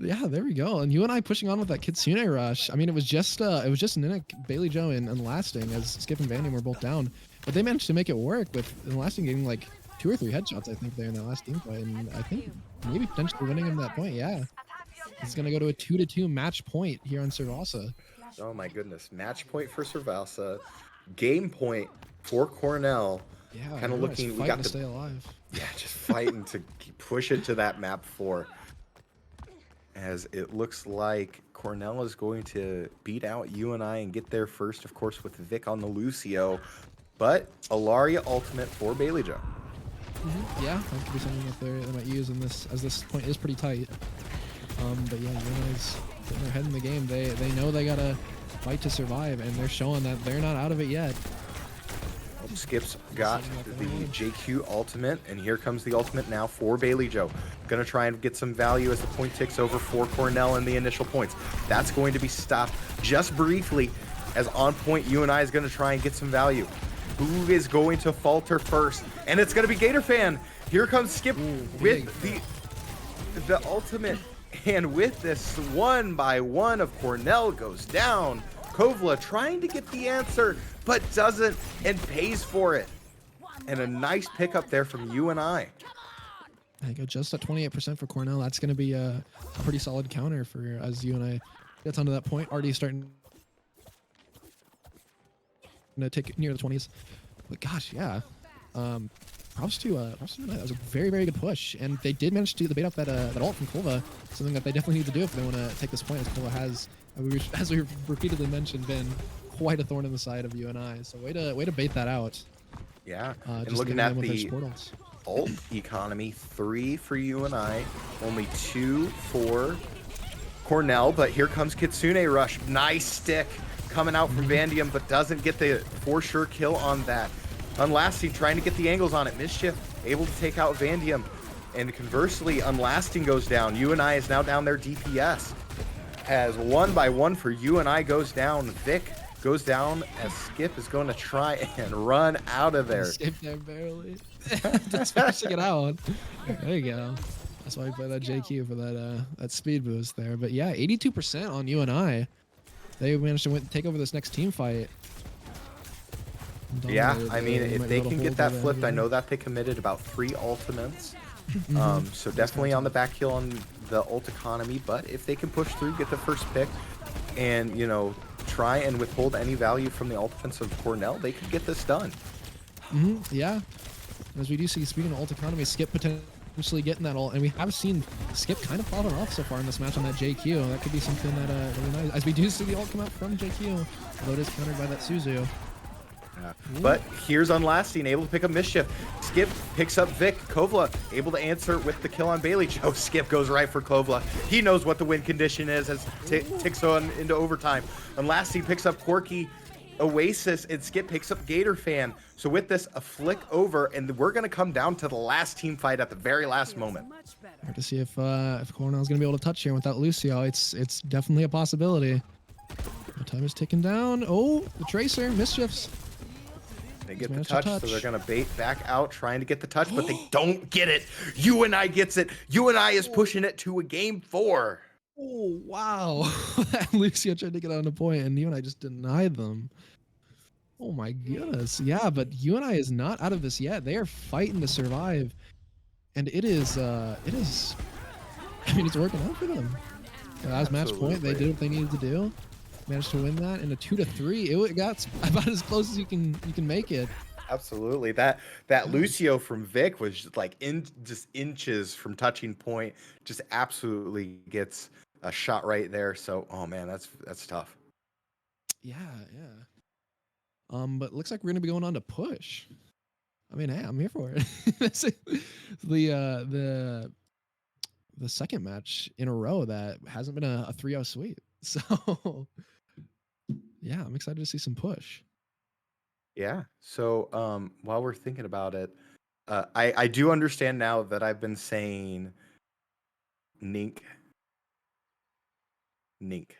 Yeah, there we go. And UNI pushing on with that Kitsune rush. I mean, it was just NECC, Bailey Joe, and Unlasting as Skip and Vandium were both down, but they managed to make it work with Unlasting getting like 2 or 3 headshots, I think, there in that last team fight, and I think maybe potentially winning him that point. Yeah, it's gonna go to a 2-2 match point here on Servalsa. Oh my goodness, match point for Servalsa, game point for Cornell. Yeah, kind of looking. We got to stay alive. Yeah, just fighting to push it to that map 4. As it looks like Cornell is going to beat out UNI and get there first, of course, with Vic on the Lucio. But Ilaria ultimate for Bailey Joe. Yeah, that could be something that they might use in this, as this point is pretty tight. But yeah, UNI's putting their head in the game. They know they gotta fight to survive, and they're showing that they're not out of it yet. Skip's got the JQ ultimate, and here comes the ultimate now for Bailey Joe. Gonna try and get some value as the point ticks over for Cornell in the initial points. That's going to be stopped just briefly as on point UNI is gonna try and get some value. Who is going to falter first? And it's gonna be GatorFan. Here comes Skip with the ultimate, and with this 1-by-1 of Cornell goes down. Kovala trying to get the answer, but doesn't, and pays for it. And a nice pickup there from UNI. I go just at 28% for Cornell. That's going to be a pretty solid counter for as UNI gets onto that point. Already starting to take near the 20s. But gosh, yeah. Props to UNI. That was a very, very good push. And they did manage to bait off that ult from Kova. Something that they definitely need to do if they want to take this point, as Kova has, as we repeatedly mentioned, been quite a thorn in the side of UNI. So way to bait that out. Yeah, and Just looking leaving them at with their the portals. ult economy, 3 for UNI, only 2 for Cornell, but here comes Kitsune Rush. Nice stick coming out from Vandium, but doesn't get the for sure kill on that. Unlasting trying to get the angles on it. Mischief able to take out Vandium. And conversely, Unlasting goes down. UNI is now down their DPS. As 1 by 1 for UNI goes down. Vic goes down as Skip is going to try and run out of there. Skip there barely. Just finishing it out. There you go. That's why we play that JQ for that speed boost there. But yeah, 82% on UNI. They managed to take over this next team fight. Yeah, I mean, if they can get that flipped, I know that they committed about 3 ultimates. So definitely on the back heel on the ult economy, but if they can push through, get the first pick, and, you know, try and withhold any value from the ult defense of Cornell, they could get this done. Yeah. As we do see, speaking of ult economy, Skip potentially getting that ult, and we have seen Skip kind of falling off so far in this match on that JQ. That could be something that really nice. As we do see the ult come out from JQ, although it is countered by that Suzu. Yeah. But here's Unlasting, able to pick up Mischief. Skip picks up Vic. Kovla able to answer with the kill on Bailey Joe. Skip goes right for Kovla. He knows what the win condition is as ticks on into overtime. Unlasting picks up Corky, Oasis, and Skip picks up Gator Fan. So with this, a flick over, and we're going to come down to the last team fight at the very last moment. Hard to see if Cornell's going to be able to touch here without Lucio. It's definitely a possibility. The time is ticking down. Oh, the Tracer, Mischiefs. They get the touch, so they're going to bait back out, trying to get the touch, but they don't get it. UNI gets it. UNI is pushing it to a game 4. Oh, wow. Lucio tried to get on a point, and UNI just denied them. Oh, my goodness. Yeah, but UNI is not out of this yet. They are fighting to survive, and it is, I mean, it's working out for them. As match point, they did what they needed to do. Managed to win that in a 2-3. It got about as close as you can make it. Absolutely. That Lucio from Vic was just like just inches from touching point. Just absolutely gets a shot right there. So, oh man, that's tough. Yeah. But looks like we're gonna be going on to push. I mean, hey, I'm here for it. the second match in a row that hasn't been a 3-0 sweep. So yeah, I'm excited to see some push. Yeah. So while we're thinking about it, I do understand now that I've been saying Nink. Nink.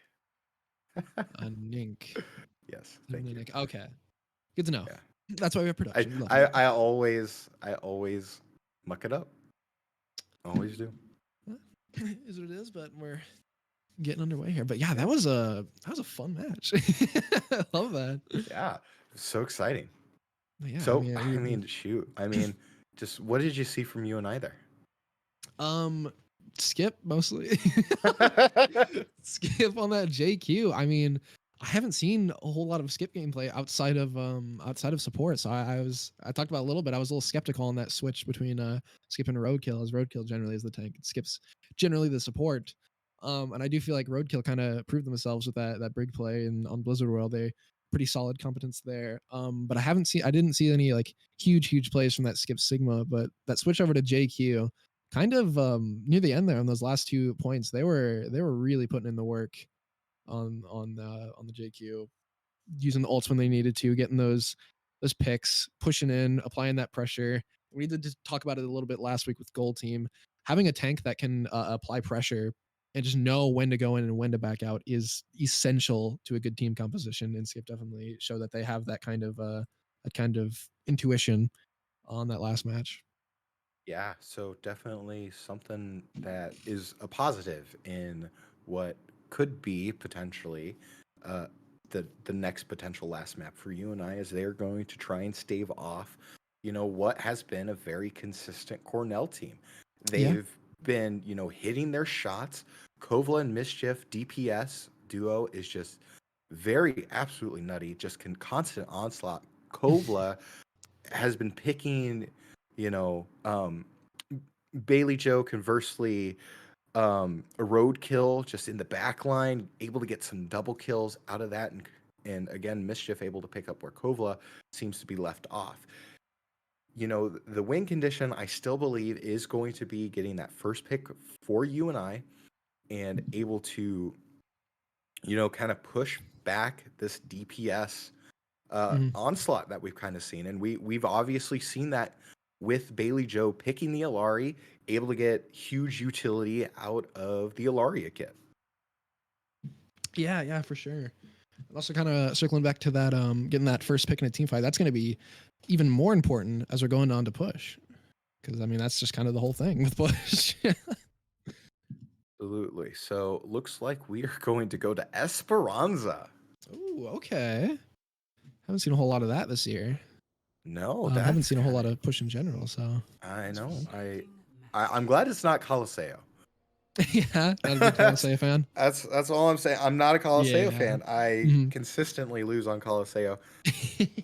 Yes. Thank you. Okay. Good to know. Yeah. That's why we have production. I always muck it up. Always do. Is what it is, but we're getting underway here. But yeah, that was a fun match. I love that. Yeah, so exciting. Yeah, so I mean, shoot. I mean, just what did you see from UNI there? Skip mostly. Skip on that JQ. I mean, I haven't seen a whole lot of Skip gameplay outside of support. So I talked about a little bit. I was a little skeptical on that switch between Skip and Roadkill, as Roadkill generally is the tank, Skip's generally the support. And I do feel like Roadkill kind of proved themselves with that brig play and on Blizzard World. They pretty solid competence there. But I didn't see any like huge plays from that Skip Sigma, but that switch over to JQ kind of near the end there on those last 2 points, they were really putting in the work on the JQ, using the ults when they needed to, getting those picks, pushing in, applying that pressure. We need to talk about it a little bit last week with Gold Team. Having a tank that can apply pressure and just know when to go in and when to back out is essential to a good team composition. And Skip definitely show that they have that kind of intuition on that last match. Yeah, so definitely something that is a positive in what could be potentially the next potential last map for UNI, as they're going to try and stave off, what has been a very consistent Cornell team. They've been, hitting their shots. Kovla and Mischief DPS duo is just very absolutely nutty, just constant onslaught. Kovla has been picking, Bailey Joe, conversely, a roadkill just in the back line, able to get some double kills out of that, and And again, Mischief able to pick up where Kovla seems to be left off. You know, the win condition, I still believe, is going to be getting that first pick for UNI and able to, you know, kind of push back this DPS Mhm. onslaught that we've kind of seen. And we've obviously seen that with Bailey Joe picking the Alari, able to get huge utility out of the Ilaria kit. Yeah, for sure. And also kind of circling back to that, getting that first pick in a team fight, that's going to be even more important as we're going on to push. Because, I mean, that's just kind of the whole thing with push. Absolutely. So looks like we are going to go to Esperanza. Ooh, okay. Haven't seen a whole lot of that this year. No, Haven't that's seen a whole lot kinda- of push in general, so. I know. I'm glad it's not Coliseo. Yeah, not a big Coliseo fan. That's all I'm saying. I'm not a Coliseo Yeah. fan. I Mhm. consistently lose on Coliseo.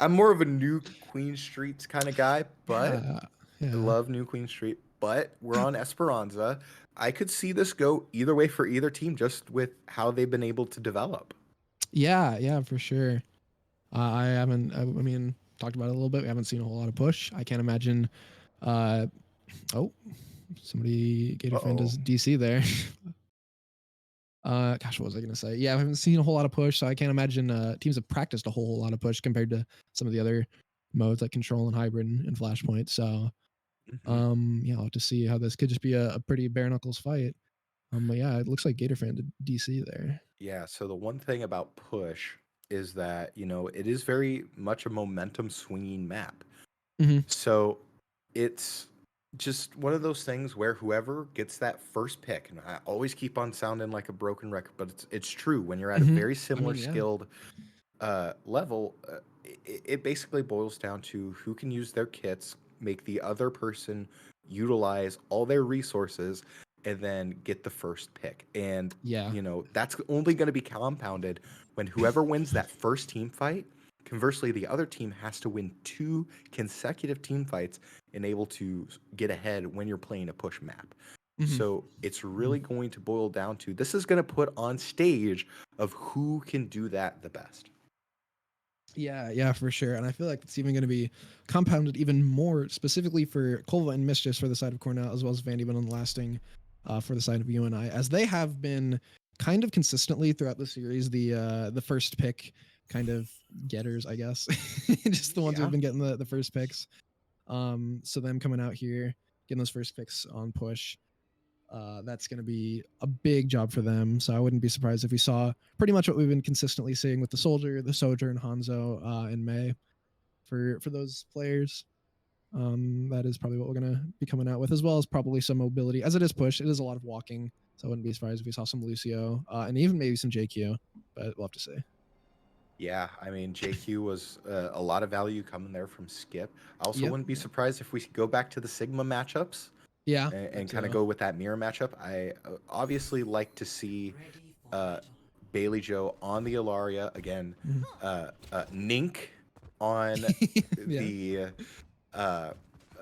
I'm more of a New Queen Street kind of guy, but Yeah, I yeah. love New Queen Street. But we're on Esperanza. I could see this go either way for either team, just with how they've been able to develop. Yeah, for sure. I haven't, I mean, talked about it a little bit. We haven't seen a whole lot of push. I can't imagine. Oh, somebody Gator fan Uh-oh. does DC there. Gosh, what was I gonna say? Yeah, I haven't seen a whole lot of push, so I can't imagine teams have practiced a whole lot of push compared to some of the other modes like Control and Hybrid and Flashpoint. So, Mhm. yeah, I'll have to see how this could just be a pretty bare knuckles fight. But yeah, it looks like Gator fan did DC there. Yeah, so the one thing about push is that, you know, it is very much a momentum swinging map. Hmm. So it's just one of those things where whoever gets that first pick, and I always keep on sounding like a broken record, but it's true when you're at a Hmm. very I similar mean, yeah, skilled level, it basically boils down to who can use their kits, make the other person utilize all their resources, and then get the first pick. And, yeah. you know, that's only going to be compounded when whoever wins that first team fight, conversely, the other team has to win 2 consecutive team fights and able to get ahead when you're playing a push map. Hmm. So it's really going to boil down to this is going to put on stage of who can do that the best. Yeah, for sure. And I feel like it's even going to be compounded even more specifically for Kolva and Mischief for the side of Cornell, as well as Vandy and Lasting for the side of UNI, as they have been kind of consistently throughout the series the first pick kind of getters, I guess. Just the ones who Yeah. have been getting the first picks. So them coming out here, getting those first picks on push. That's going to be a big job for them. So I wouldn't be surprised if we saw pretty much what we've been consistently seeing with the Soldier, and Hanzo in May for those players. That is probably what we're going to be coming out with, as well as probably some mobility. As it is push, it is a lot of walking. So I wouldn't be surprised if we saw some Lucio and even maybe some JQ, but we'll have to see. Yeah, I mean, JQ was a lot of value coming there from Skip. I also Yep. wouldn't be surprised if we go back to the Sigma matchups Yeah. and kind of go with that mirror matchup. I obviously like to see Bailey Joe on the Ilaria again, Nink on Yeah. the uh,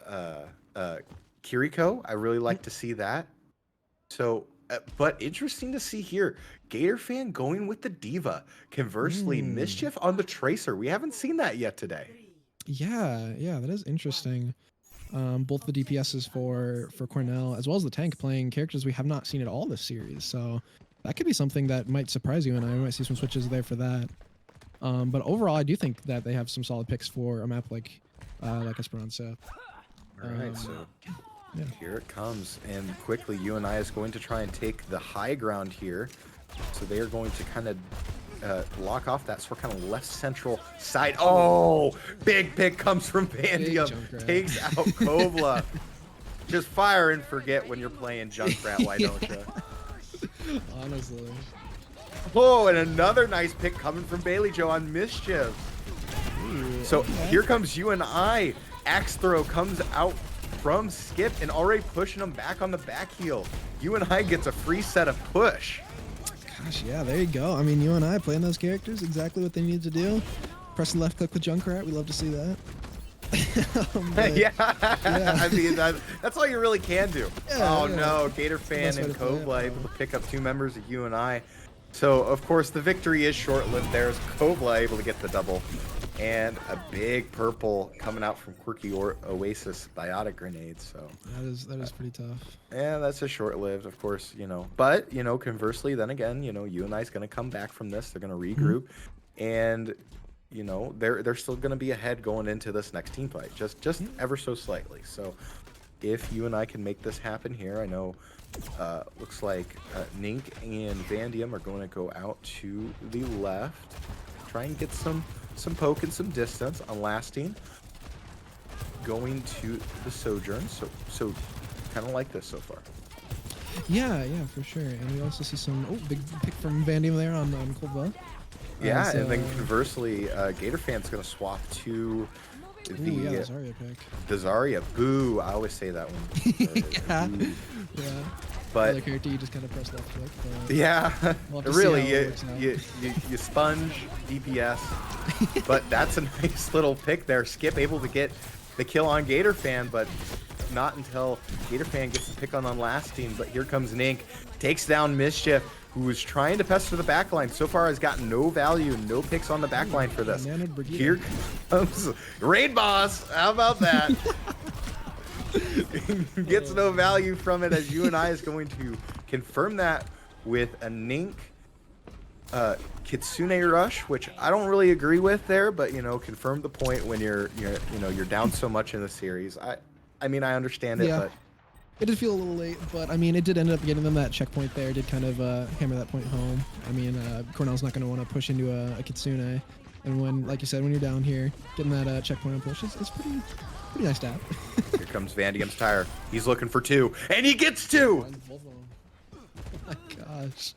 uh, uh, Kiriko. I really like to see that. So, but interesting to see here. Gator fan going with the Diva. Conversely, Mischief on the Tracer. We haven't seen that yet today. Yeah, that is interesting. Both the DPSs for Cornell as well as the tank playing characters we have not seen at all this series. So that could be something that might surprise you, and I might see some switches there for that. But overall, I do think that they have some solid picks for a map like Esperanza. All right, so yeah. here it comes, and quickly UNI is going to try and take the high ground here. So they are going to kind of lock off that sort of kind of left central side. Oh, big pick comes from Vandium. Takes out Kovla. Just fire and forget when you're playing Junkrat, why don't you? Honestly. Oh, and another nice pick coming from Bailey Joe on Mischief. Ooh, So okay. here comes UNI. Axe throw comes out from Skip and already pushing him back on the back heel. UNI gets a free set of push. Gosh, yeah, there you go. I mean, you and I playing those characters, exactly what they need to do. Press the left click with Junkrat. We love to see that. Yeah. I mean, that's all you really can do. Yeah, Oh yeah. no, Gator fan Best way and to play it, Kovla able to pick up 2 members of UNI. So, of course, the victory is short-lived. There's Kovla able to get the double. And a big purple coming out from Quirky Oasis Biotic Grenade. So that is pretty tough. yeah, that's a short-lived, of course, you know. But, you know, conversely, then again, you know, UNI is going to come back from this. They're going to regroup. And, you know, they're still going to be ahead going into this next team fight. Just ever so slightly. So if UNI can make this happen here, I know looks like Nink and Vandium are going to go out to the left. Try and get some poke and some distance on Lasting. Going to the Sojourn, so kind of like this so far. Yeah, for sure. And we also see some big pick from Vandium there on Coldwell. Yeah, and then conversely, Gator Fan's gonna swap to the Zarya pick. The Zarya. Boo! I always say that one. Yeah. But the character you just kind of press left click. Yeah, we'll really, you sponge DPS, but that's a nice little pick there. Skip able to get the kill on Gator Fan, but not until Gator Fan gets the pick on Lasting. But here comes Nink, takes down Mischief, who was trying to pester the backline. So far has gotten no value, no picks on the backline for this. Here comes Raid Boss. How about that? Gets no value from it, as UNI is going to confirm that with a Nink Kitsune Rush, which I don't really agree with there, but you know, confirm the point when you're down so much in the series. I mean, I understand it, but it did feel a little late, but I mean, it did end up getting them that checkpoint there. It did kind of hammer that point home. I mean, Cornell's not going to want to push into a Kitsune, and when, like you said, when you're down here, getting that checkpoint and push is pretty nice to have. Here comes Vandium's tire. He's looking for 2, and he gets 2. Oh my gosh.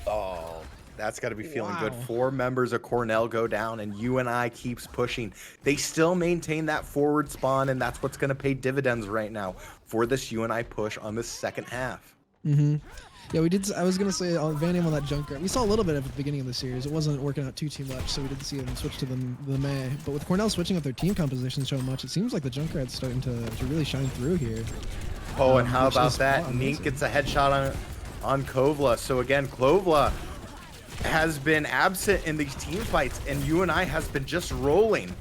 Oh, that's got to be feeling good. 4 members of Cornell go down, and UNI keeps pushing. They still maintain that forward spawn, and that's what's going to pay dividends right now for this UNI push on the second half. Yeah, we did. I was gonna say on Vandium on that Junkrat. We saw a little bit at the beginning of the series. It wasn't working out too much, so we did see them switch to the May. But with Cornell switching up their team composition so much, it seems like the Junkrat's starting to really shine through here. Oh, and how about that? Nink gets a headshot on Kovla. So again, Kovla has been absent in these team fights, and UNI has been just rolling.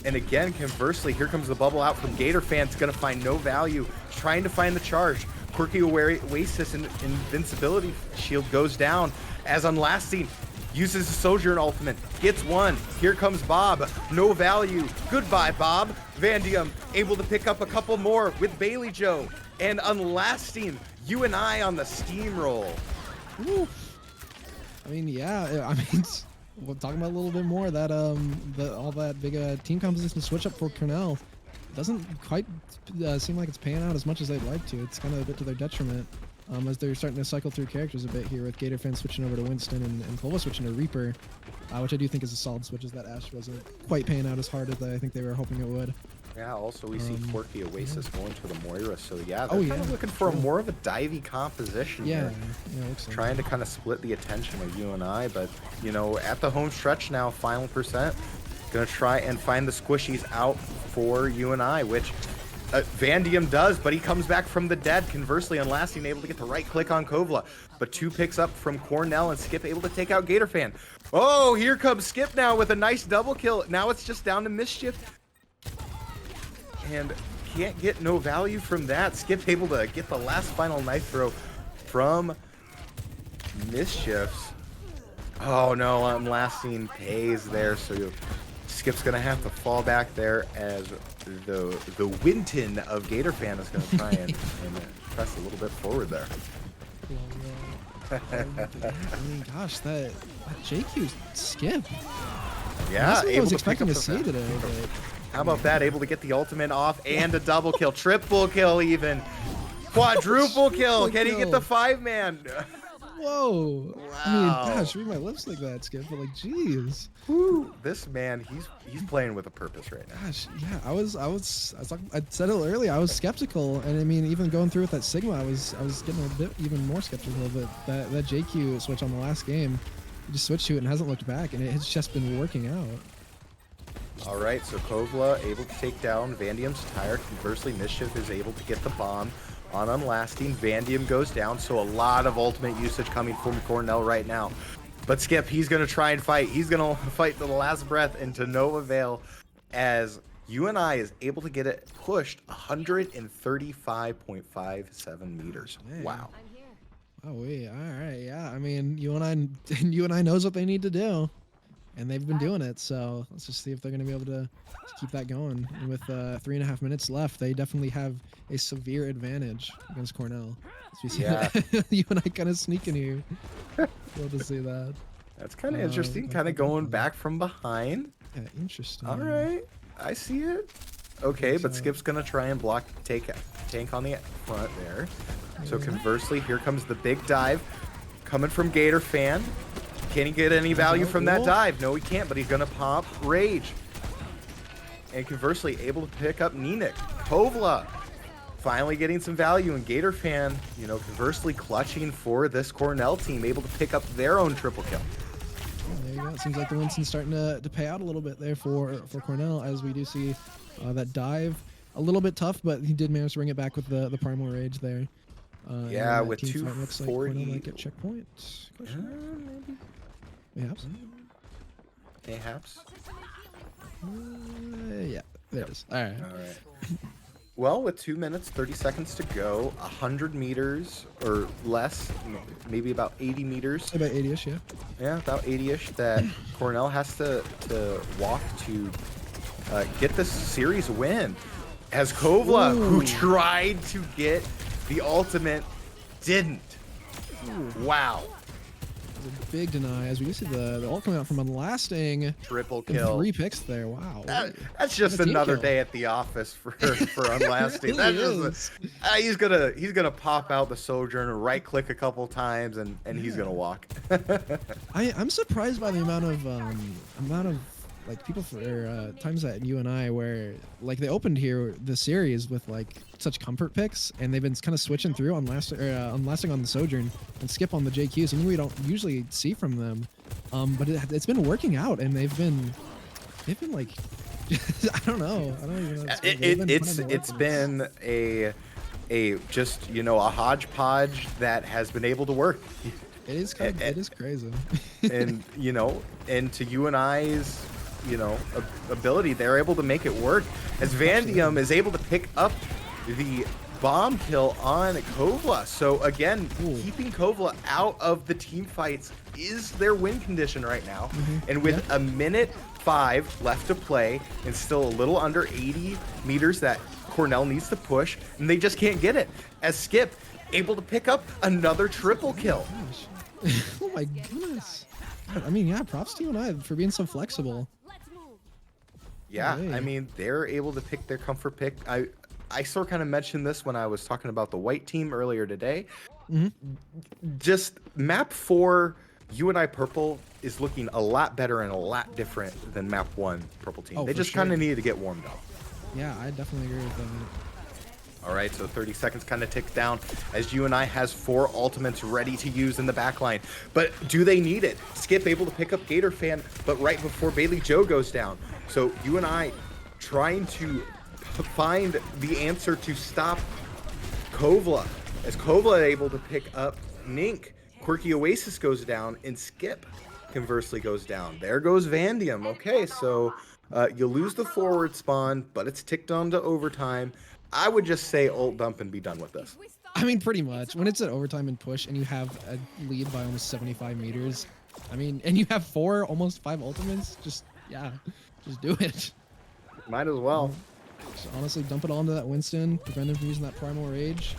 And again, conversely, here comes the bubble out from Gator Fan. It's going to find no value, trying to find the charge. Quirky Oasis and Invincibility Shield goes down as Unlasting uses the Sojourn ultimate, gets 1. Here comes Bob, no value. Goodbye, Bob. Vandium able to pick up a couple more with Bailey Joe, and Unlasting UNI on the steamroll. I mean, yeah. I mean, we're talking about a little bit more that all that big team composition switch up for Cornell doesn't quite seem like it's paying out as much as they'd like to. It's kind of a bit to their detriment, as they're starting to cycle through characters a bit here, with Gator Fan switching over to Winston and Clovo switching to Reaper, which I do think is a solid switch, as that Ashe wasn't quite paying out as hard as I think they were hoping it would. Yeah, also we see Quirky Oasis going to the Moira, so yeah, they're kind of looking for more of a divey composition here. Trying to kind of split the attention of UNI, but, you know, at the home stretch now, final percent, gonna try and find the squishies out for UNI, which Vandium does, but he comes back from the dead. Conversely, Unlasting able to get the right click on Kovla, but 2 picks up from Cornell, and Skip able to take out Gator Fan. Oh, here comes Skip now with a nice double kill. Now it's just down to Mischief, and can't get no value from that. Skip able to get the last final knife throw from Mischief. Oh no, Unlasting pays there, so Skip's gonna have to fall back there, as the Winton of Gator Fan is gonna try and press a little bit forward there. I mean, gosh, that JQ Skip. Yeah, that's what I was expecting to see today. But how about that? Able to get the ultimate off and a double kill, triple kill, even quadruple kill. Can he get the 5-man? Whoa! Wow. I mean, gosh, read my lips like that, Skip. But like, jeez. Woo. This man, he's playing with a purpose right now. Gosh, yeah. I said it earlier. I was skeptical, and I mean, even going through with that Sigma, I was getting a bit even more skeptical. But that JQ switch on the last game, he just switched to it and hasn't looked back, and it's just been working out. All right, so Kovla able to take down Vandium's tire. Conversely, Mischief is able to get the bomb on Unlasting. Vandium goes down, so a lot of ultimate usage coming from Cornell right now. But Skip, he's going to try and fight. He's going to fight to the last breath and to no avail as UNI is able to get it pushed 135.57 meters. Man. Wow. Oh, all right, yeah. I mean, UNI knows what they need to do, and they've been doing it. So let's just see if they're going to be able to keep that going. And with 3.5 minutes left, they definitely have a severe advantage against Cornell. As we see UNI kind of sneaking here. Love to see that. That's kind of interesting. Kind of going back from behind. Yeah, interesting. All right, I see it. Okay, but Skip's gonna try and block tank on the front there. So conversely, here comes the big dive coming from Gator Fan. Can he get any value from that dive? No, he can't, but he's gonna pop Rage. And conversely, able to pick up NECC. Kovla finally getting some value, and Gator Fan, you know, conversely clutching for this Cornell team, able to pick up their own triple kill. There you go. It seems like the Winston's starting to pay out a little bit there for Cornell, as we do see that dive a little bit tough, but he did manage to bring it back with the Primal Rage there. Yeah, with 240. Looks like Cornell might get checkpoint. Maybe. Mayhaps. Mayhaps. Yeah, there it is. All right. All right. Well, with 2 minutes, 30 seconds to go, 100 meters or less, maybe about 80 meters. About 80-ish, yeah. Yeah, about 80-ish that Cornell has to walk to get this series win. As Kovla, who tried to get the ultimate, didn't. Wow. A big deny, as we do see the ult coming out from Unlasting. Triple kill. 3 picks there. Wow. That's just another day at the office for Unlasting. That's just he's gonna pop out the Sojourner, right click a couple times, and he's gonna walk. I'm surprised by the amount of like people for times at UNI where like they opened here the series with like such comfort picks, and they've been kind of switching through Unlasting on the Sojourn and Skip on the JQ, something we don't usually see from them. But it's been working out, and they've been like I don't know. I don't even know. It's been a just, you know, a hodgepodge that has been able to work. It is crazy. And you know, and to UNI's, you know, ability, they're able to make it work, as Vandium is able to pick up the bomb kill on Kovla. So again, keeping Kovla out of the team fights is their win condition right now. And with a minute 5 left to play and still a little under 80 meters that Cornell needs to push, and they just can't get it, as Skip able to pick up another triple kill. Oh my goodness. I mean, yeah, props to UNI for being so flexible. Yeah, I mean, they're able to pick their comfort pick. I sort of kind of mentioned this when I was talking about the white team earlier today. Just map 4 UNI purple is looking a lot better and a lot different than map 1 purple team. They just kind of needed to get warmed up. Yeah, I definitely agree with that. All right, so 30 seconds kind of ticks down as UNI has 4 ultimates ready to use in the backline. But do they need it? Skip able to pick up Gator Fan, but right before Bailey Joe goes down. So UNI trying to find the answer to stop Kovla, as Kovla able to pick up NECC. Quirky Oasis goes down, and Skip conversely goes down. There goes Vandium. Okay, so you lose the forward spawn, but it's ticked on to overtime. I would just say ult dump and be done with this. I mean, pretty much. When it's an overtime and push and you have a lead by almost 75 meters, I mean, and you have 4, almost 5 ultimates, just do it. Might as well. Just honestly, dump it all into that Winston, prevent him from using that Primal Rage.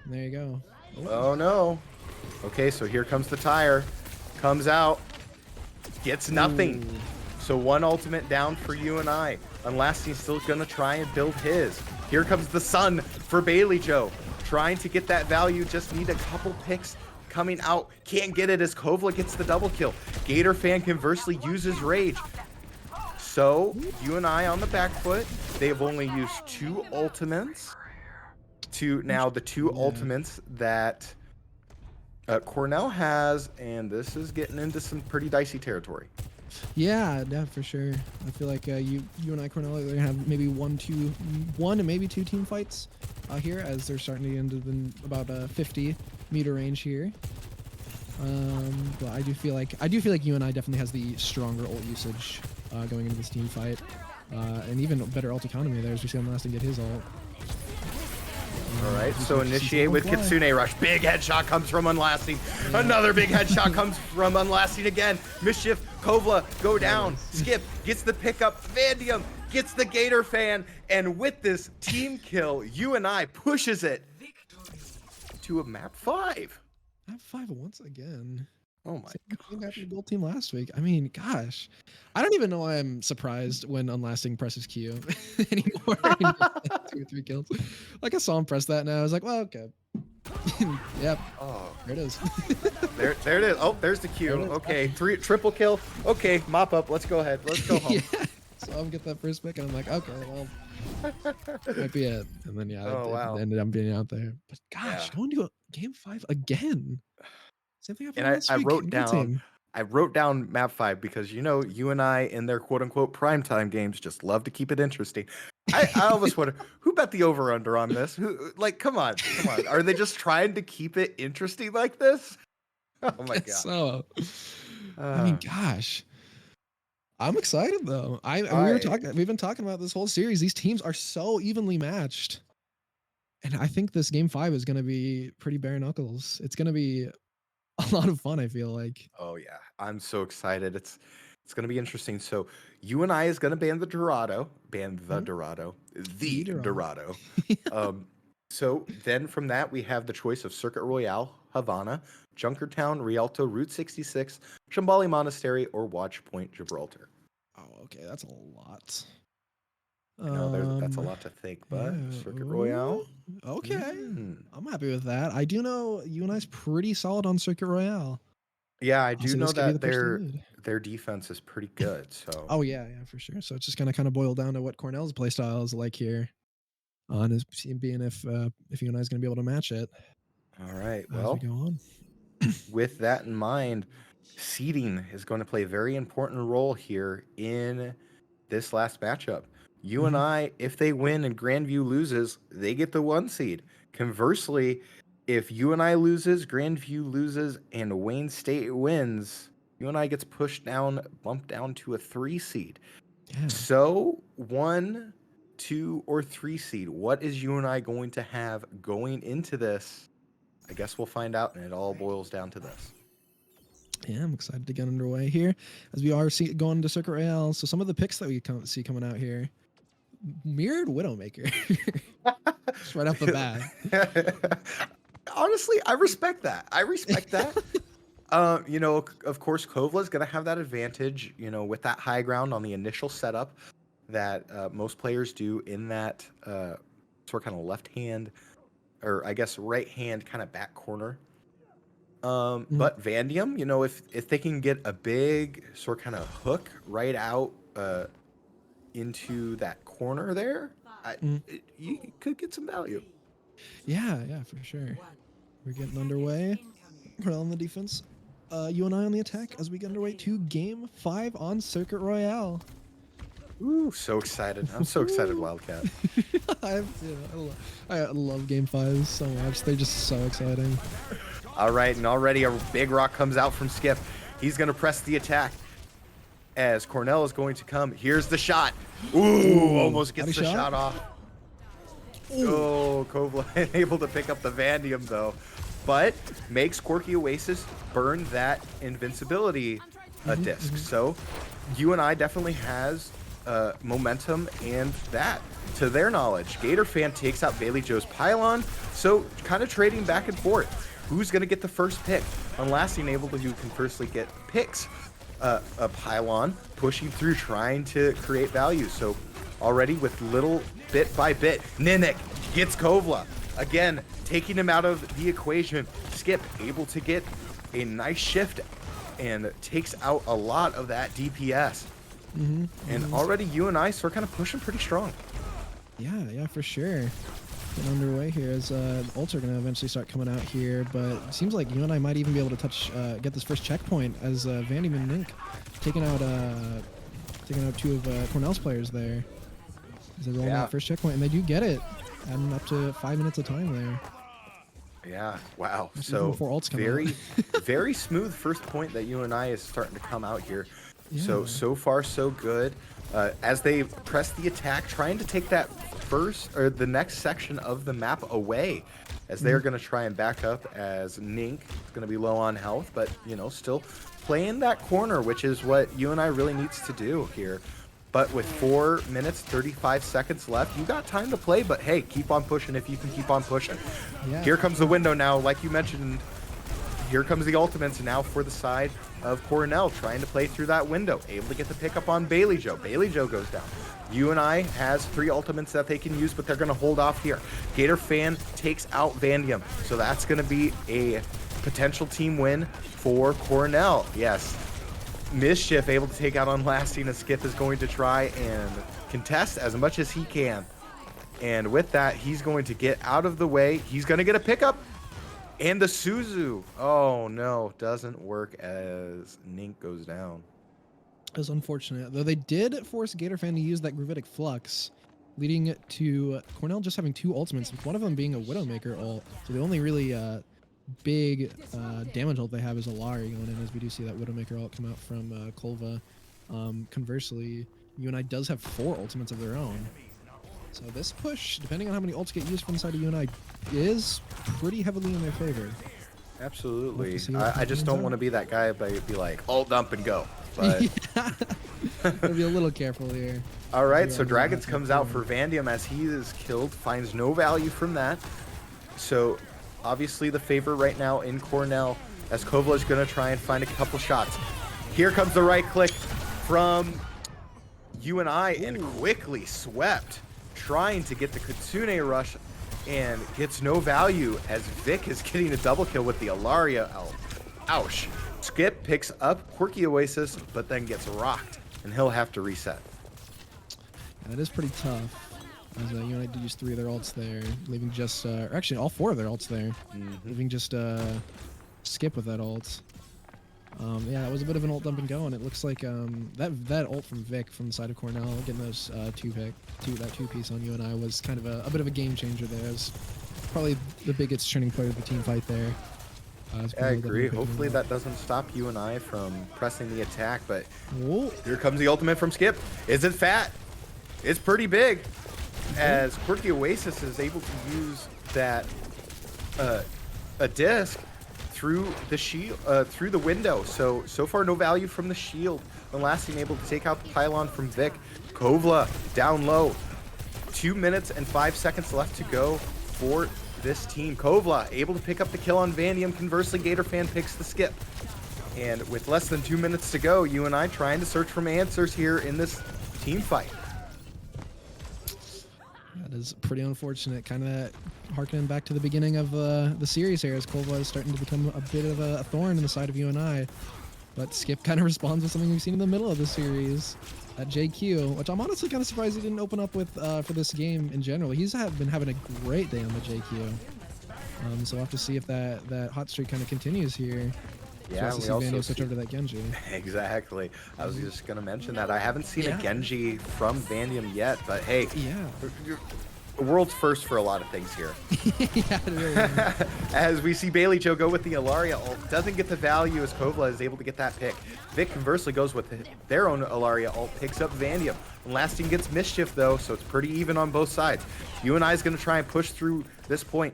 And there you go. Oh no. Okay, so here comes the tire. Comes out. Gets nothing. So 1 ultimate down for UNI. Unlasting still gonna try and build his. Here comes the sun for Bailey Joe. Trying to get that value, just need a couple picks coming out. Can't get it as Kovla gets the double kill. Gator Fan conversely uses Rage. So UNI on the back foot. They've only used 2 ultimates to now the 2 ultimates that Cornell has, and this is getting into some pretty dicey territory. Yeah, for sure. I feel like UNI Cornell are gonna have maybe one and maybe 2 team fights here as they're starting to get into about a 50-meter range here. But I do feel like UNI definitely has the stronger ult usage going into this team fight, and even better ult economy there as we see Unlasting get his ult. All right, so initiate with Kitsune Rush. Big headshot comes from Unlasting. Another big headshot comes from Unlasting again. Mischief, Kovla go down. Skip gets the pickup. Vandium gets the Gator fan. And with this team kill, UNI pushes it to a map 5. Map 5 once again. Oh my god. Happened to Gold Team last week. I mean, gosh. I don't even know why I'm surprised when Unlasting presses Q anymore. 2 or 3 kills. Like I saw him press that and I was like, well, okay. Yep. Oh, there it is. there it is. Oh, there's the Q. Okay, triple kill. Okay, mop up. Let's go ahead. Let's go home. Yeah. So I'm get that first pick and I'm like, okay, well, might be it. And then it ended up being out there. But gosh, going to a game 5 again. Same thing happened last week. I wrote down map 5 because UNI in their quote unquote primetime games just love to keep it interesting. I almost wonder who bet the over under on this. Who, like, come on. Are they just trying to keep it interesting like this? Oh my god. So, I mean, gosh, I'm excited though. We've been talking about this whole series. These teams are so evenly matched, and I think this game 5 is going to be pretty bare knuckles. It's going to be a lot of fun, I feel like. Oh yeah, I'm so excited. It's going to be interesting. So UNI is going to ban the Dorado. So then from that we have the choice of Circuit Royale, Havana, Junkertown, Rialto, Route 66, Shambali Monastery, or Watch Point, Gibraltar. Oh, okay, that's a lot. That's a lot to think, but Circuit Royale. Okay, I'm happy with that. I do know UNI's pretty solid on Circuit Royale. Yeah, I do know that their defense is pretty good. So. Oh yeah, for sure. So it's just gonna kind of boil down to what Cornell's playstyle is like here, on his being if UNI is gonna be able to match it. All right. Well, as we go on. With that in mind, seeding is going to play a very important role here in this last matchup. UNI, if they win and Grandview loses, they get the 1 seed. Conversely, if UNI loses, Grandview loses, and Wayne State wins, UNI gets bumped down to a 3 seed. Yeah. So 1, 2, or 3 seed, what is UNI going to have going into this? I guess we'll find out, and it all boils down to this. Yeah, I'm excited to get underway here as we are going to Circuit Royale. So some of the picks that we see coming out here. Mirrored Widowmaker. Just right off the bat. Honestly, I respect that. Of course, Kovla is going to have that advantage, with that high ground on the initial setup that most players do in that sort of kind of left hand, or I guess right hand kind of back corner. But Vandium, if they can get a big sort of kind of hook right out into that corner there, you could get some value. Yeah, for sure. We're getting underway. We're on the defense. UNI on the attack as we get underway to game 5 on Circuit Royale. Ooh, so excited. I'm so excited, Wildcat. I love game 5s so much. They're just so exciting. All right, and already a big rock comes out from Skip. He's going to press the attack as Cornell is going to come. Here's the shot. Ooh, almost gets the shot off. Oh, Kovla able to pick up the Vandium, though. But makes Quirky Oasis burn that invincibility disc. So UNI definitely has momentum and that. To their knowledge, Gator Fan takes out Bailey Joe's Pylon. So kind of trading back and forth. Who's going to get the first pick? Unlasting able to conversely get picks. A Pylon pushing through, trying to create value. So already with little bit by bit, NECC gets Kovla. Again, taking him out of the equation. Skip able to get a nice shift and takes out a lot of that DPS. And already UNI sort of kind of pushing pretty strong. Yeah, for sure. Getting underway here as ults are going to eventually start coming out here, but it seems like UNI might even be able to get this first checkpoint as Vandium and NECC taking out 2 of Cornell's players there. As they roll that first checkpoint, and they do get it. adding up to 5 minutes of time there. Yeah, wow. That's So even before ults come very, out. very smooth first point that UNI is starting to come out here. Yeah. So far so good. As they press the attack, trying to take that first or the next section of the map away, as they're going to try and back up. As NECC is going to be low on health, but you know, still playing that corner, which is what UNI really needs to do here. But with 4 minutes, 35 seconds left, you got time to play, but hey, keep on pushing if you can keep on pushing. Yeah. Here comes the window now, like you mentioned. Here comes the ultimates now for the side of Cornell, trying to play through that window. Able to get the pickup on Bailey Joe. Bailey Joe goes down. UNI has 3 ultimates that they can use, but they're going to hold off here. Gator Fan takes out Vandium, so that's going to be a potential team win for Cornell. Yes. Mischief able to take out Unlasting, and Skip is going to try and contest as much as he can. And with that, he's going to get out of the way. He's going to get a pickup. And the Suzu. Oh, no. Doesn't work as NECC goes down. It was unfortunate. Though they did force Gatorfan to use that Gravitic Flux, leading to Cornell just having 2 ultimates, with one of them being a Widowmaker ult. So the only really big damage ult they have is Alari going in, as we do see that Widowmaker ult come out from Kolva. Conversely, UNI does have 4 ultimates of their own. So this push, depending on how many ults get used from the side of UNI, is pretty heavily in their favor. Absolutely. I just don't want to be that guy, but be like, ult dump and go. But gotta be a little careful here. All right, so Dragons comes out for Vandium as he is killed, finds no value from that. So obviously the favor right now in Cornell, as Kovla is going to try and find a couple shots. Here comes the right click from UNI and quickly swept, trying to get the Kitsune rush, and gets no value as Vic is getting a double kill with the Alaria. Ouch. Skip picks up Quirky Oasis, but then gets rocked, and he'll have to reset. Yeah, that is pretty tough. As UNI did use 3 of their ults there, leaving just, or actually all 4 of their ults there, leaving just Skip with that ult. Yeah, that was a bit of an ult dump and go, and it looks like that ult from Vic from the side of Cornell, getting those that 2-piece on UNI was kind of a bit of a game changer there. It was probably the biggest turning point of the team fight there. I agree. Hopefully that doesn't stop UNI from pressing the attack, but here comes the ultimate from Skip. Is it fat? It's pretty big, as Quirky Oasis is able to use that a disc through the shield, through the window. So far no value from the shield. Unlasting able to take out the pylon from Vic. Kovla down low. 2 minutes and 5 seconds left to go for this team. Kovla able to pick up the kill on Vandium. Conversely, Gatorfan picks the Skip. And with less than 2 minutes to go, UNI trying to search for answers here in this team fight. That is pretty unfortunate. Kind of harkening back to the beginning of the series here, as Kolva is starting to become a bit of a thorn in the side of UNI. But Skip kind of responds with something we've seen in the middle of the series, at JQ, which I'm honestly kind of surprised he didn't open up with for this game in general. He's been having a great day on the JQ. So we'll have to see if that hot streak kind of continues here. Yeah, we also switch over to that Genji. Exactly. I was just going to mention that. I haven't seen a Genji from Vandium yet, but hey, world's first for a lot of things here. Yeah, it really is. As we see Bailey Joe go with the Alaria ult, doesn't get the value as Kovla is able to get that pick. Vic conversely goes with their own Alaria ult, picks up Vandium. Lasting gets Mischief though, so it's pretty even on both sides. UNI is going to try and push through this point.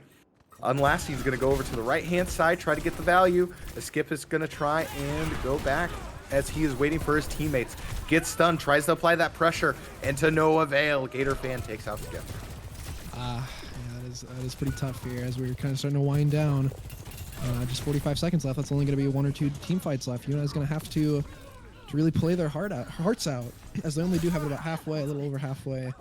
Unlasting is going to go over to the right-hand side, try to get the value. The Skip is going to try and go back as he is waiting for his teammates. Gets stunned, tries to apply that pressure, and to no avail. Gatorfan takes out Skip. Yeah, that is pretty tough here as we're kind of starting to wind down. Just 45 seconds left. That's only going to be 1 or 2 team fights left. UNI is going to have to really play their hearts out, as they only do have it about halfway, a little over halfway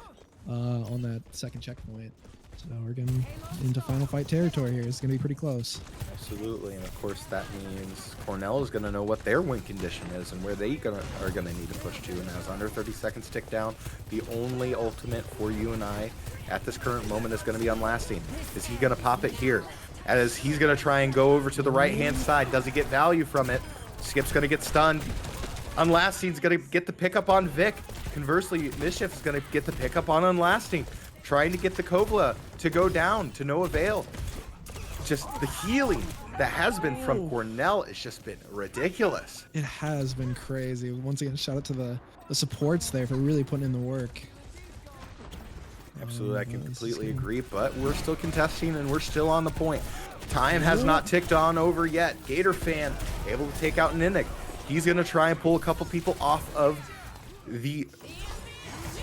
on that second checkpoint. So we're getting into final fight territory here. It's going to be pretty close. Absolutely, and of course that means Cornell is going to know what their win condition is and where they are going to need to push to. And as under 30 seconds tick down, the only ultimate for UNI at this current moment is going to be Unlasting. Is he going to pop it here? As he's going to try and go over to the right-hand side. Does he get value from it? Skip's going to get stunned. Unlasting's going to get the pickup on Vic. Conversely, Mischief is going to get the pickup on Unlasting. trying to get the Kovla to go down to no avail. Just the healing that has been from Cornell has just been ridiculous. It has been crazy. Once again, shout out to the supports there for really putting in the work. Absolutely, I can completely agree, but we're still contesting and we're still on the point. Time has not ticked on over yet. Gator fan able to take out NECC. He's going to try and pull a couple people off of the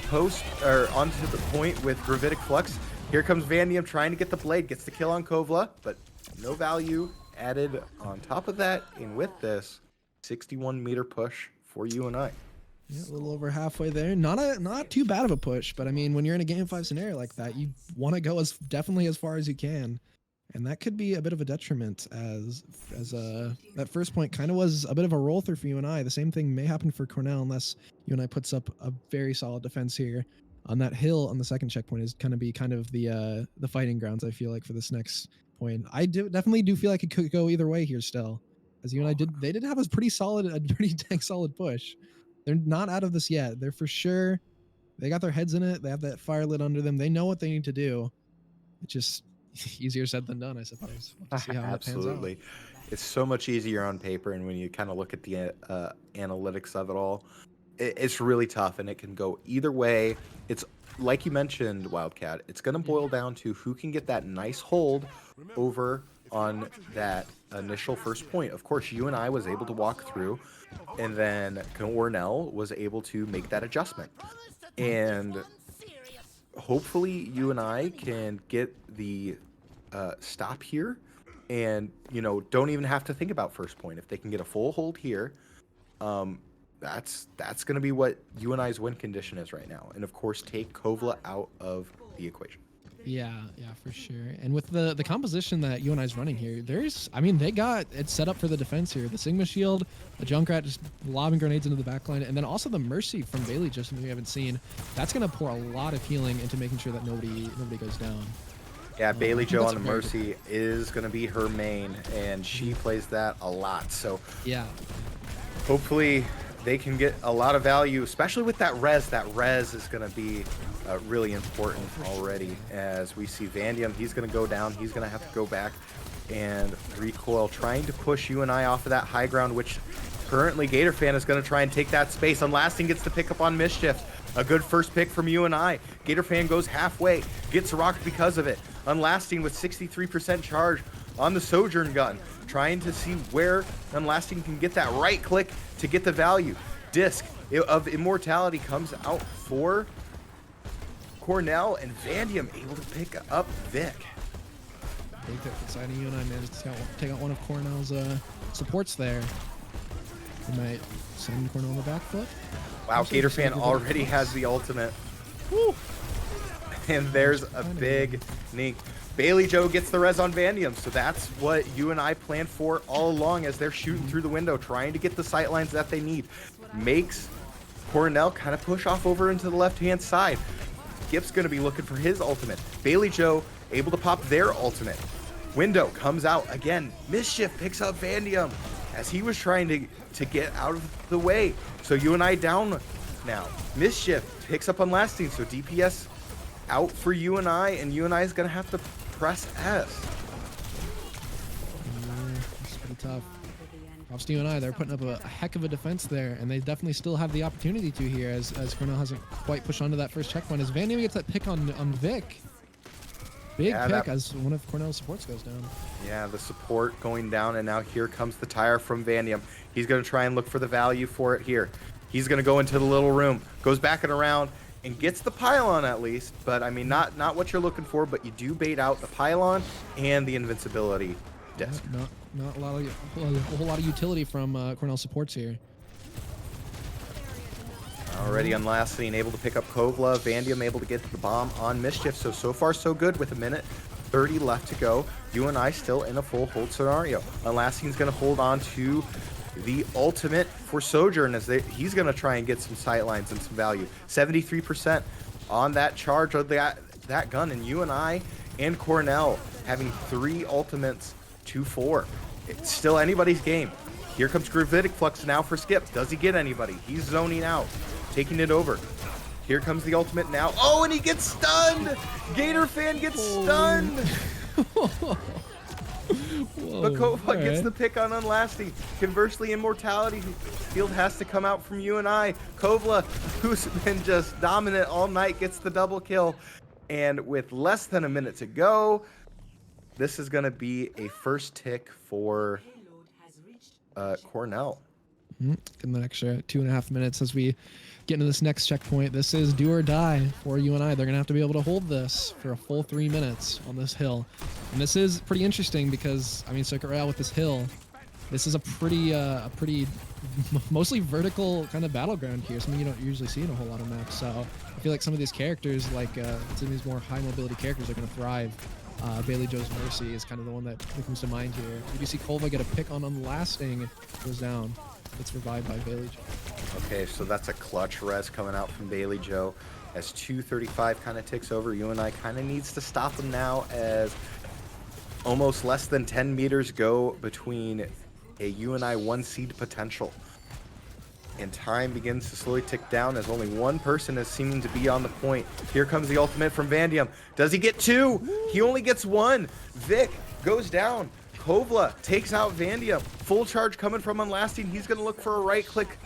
post, or onto the point with Gravitic Flux. Here comes Vandium trying to get the blade, gets the kill on Kovla, but no value added on top of that. And with this, 61-meter push for UNI. Yeah, a little over halfway there. Not too bad of a push, but I mean, when you're in a game 5 scenario like that, you want to go definitely as far as you can, and that could be a bit of a detriment as that first point kind of was a bit of a roll through for UNI. The same thing may happen for Cornell unless UNI puts up a very solid defense here. On that hill on the second checkpoint is going to be kind of the fighting grounds, I feel like, for this next point. I definitely do feel like it could go either way here still, as UNI did have a pretty dang solid push. They're not out of this yet. They're for sure. They got their heads in it. They have that fire lit under them. They know what they need to do. It's just easier said than done, I suppose. We'll see how Absolutely. It's so much easier on paper, and when you kind of look at the analytics of it all, it's really tough, and it can go either way. It's like you mentioned, Wildcat, it's going to boil down to who can get that nice hold over on that initial first point. Of course, UNI was able to walk through, and then Cornell was able to make that adjustment. And hopefully UNI can get the stop here, and don't even have to think about first point. If they can get a full hold here, that's going to be what UNI's win condition is right now. And of course, take Kovla out of the equation. Yeah, for sure. And with the composition that UNI's running here, they got it set up for the defense here. The Sigma Shield, the Junkrat just lobbing grenades into the backline, and then also the Mercy from Bailey, just something we haven't seen. That's going to pour a lot of healing into making sure that nobody goes down. Yeah, Bailey Joe on the Mercy is going to be her main, and she plays that a lot. So yeah, hopefully they can get a lot of value, especially with that res. That res is going to be really important already. As we see Vandium, he's going to go down. He's going to have to go back and recoil, trying to push UNI off of that high ground, which currently Gator Fan is going to try and take that space. Unlasting gets the pick up on Mischief. A good first pick from UNI. Gator Fan goes halfway, gets rocked because of it. Unlasting with 63% charge on the Sojourn gun, trying to see where Unlasting can get that right click to get the value. Disc of Immortality comes out for Cornell, and Vandium able to pick up Vic. Big pick inside of UNI managed to take out one of Cornell's supports there. We might send Cornell on the back foot. Wow, Gator Fan already has the ultimate. Woo! And there's a big NECC. Bailey Joe gets the res on Vandium, so that's what UNI planned for all along as they're shooting through the window, trying to get the sight lines that they need. Makes Cornell kind of push off over into the left-hand side. Gip's going to be looking for his ultimate. Bailey Joe able to pop their ultimate. Window comes out again. Mischief picks up Vandium as he was trying to get out of the way. So UNI down now. Mischief picks up Unlasting, so DPS out for UNI, and UNI is going to have to press S. It's pretty tough. Props to UNI. They're putting up a heck of a defense there, and they definitely still have the opportunity to here as Cornell hasn't quite pushed onto that first checkpoint. As Vandium gets that pick on Vic. Big pick as one of Cornell's supports goes down. Yeah, the support going down, and now here comes the tire from Vandium. He's going to try and look for the value for it here. He's going to go into the little room, goes back and around, and gets the pylon at least. But, I mean, not what you're looking for, but you do bait out the pylon and the invincibility disc. Not a whole lot of utility from Cornell supports here. Already Unlasting able to pick up Kovla. Vandium able to get the bomb on Mischief. So far so good with a minute 30 left to go. UNI still in a full hold scenario. Unlasting's going to hold on to the ultimate for Sojourn as he's going to try and get some sightlines and some value. 73% on that charge of that gun, and UNI and Cornell having 3 ultimates to 4. It's still anybody's game. Here comes Gravitic Flux now for Skip. Does he get anybody? He's zoning out, taking it over. Here comes the ultimate now. Oh, and he gets stunned. Gator fan gets stunned. But Kova gets the pick on Unlasting. Conversely, Immortality Field has to come out from UNI. Kovla, who's been just dominant all night, gets the double kill. And with less than a minute to go, this is going to be a first tick for Cornell. Give them an extra 2.5 minutes as we get into this next checkpoint. This is do or die for UNI. They're going to have to be able to hold this for a full 3 minutes on this hill. And this is pretty interesting because, I mean, Circuit Royale with this hill, this is a pretty mostly vertical kind of battleground here. Something you don't usually see in a whole lot of maps. So I feel like some of these characters, like some of these more high mobility characters, are going to thrive. Bailey Joe's Mercy is kind of the one that comes to mind here. Did you see Kova get a pick on Unlasting? Goes down. It's revived by Bailey Joe. Okay, so that's a clutch res coming out from Bailey Joe. As 2:35 kind of ticks over, UNI kind of needs to stop them now as almost less than 10 meters go between a UNI 1 seed potential. And time begins to slowly tick down as only one person is seeming to be on the point. Here comes the ultimate from Vandium. Does he get 2? He only gets 1. Vic goes down. Kovla takes out Vandium. Full charge coming from Unlasting. He's going to look for a right click.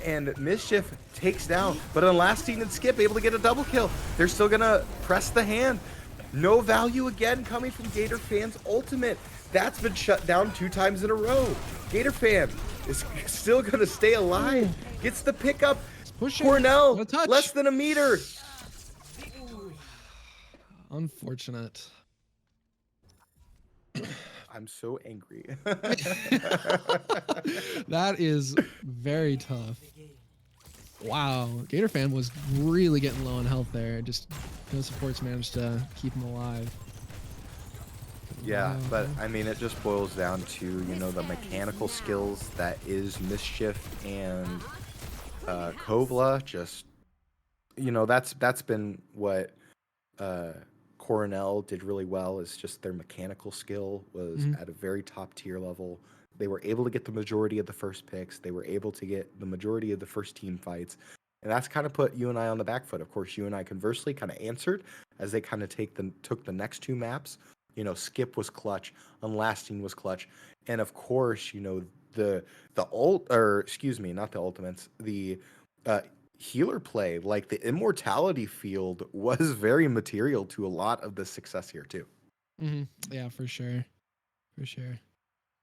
And Mischief takes down. But Unlasting and Skip able to get a double kill. They're still going to press the hand. No value again coming from Gator Fan's ultimate. That's been shut down 2 times in a row. Gator Fan is still going to stay alive. Gets the pickup. Cornell, less than a meter. Unfortunate. I'm so angry. That is very tough. Wow, Gator Fan was really getting low on health there. Just no supports managed to keep him alive. Yeah, Wow. but I mean, it just boils down to, you know, the mechanical skills that is Mischief and Kovla. Just, you know, that's been what Cornell did really well, is just their mechanical skill was at a very top tier level. They were able to get the majority of the first picks. They were able to get the majority of the first team fights. And that's kind of put UNI on the back foot. Of course, UNI conversely kind of answered as they kind of took the next 2 maps. You know, Skip was clutch, Unlasting was clutch. And of course, you know, the healer play, like the immortality field, was very material to a lot of the success here too. Yeah, for sure. For sure.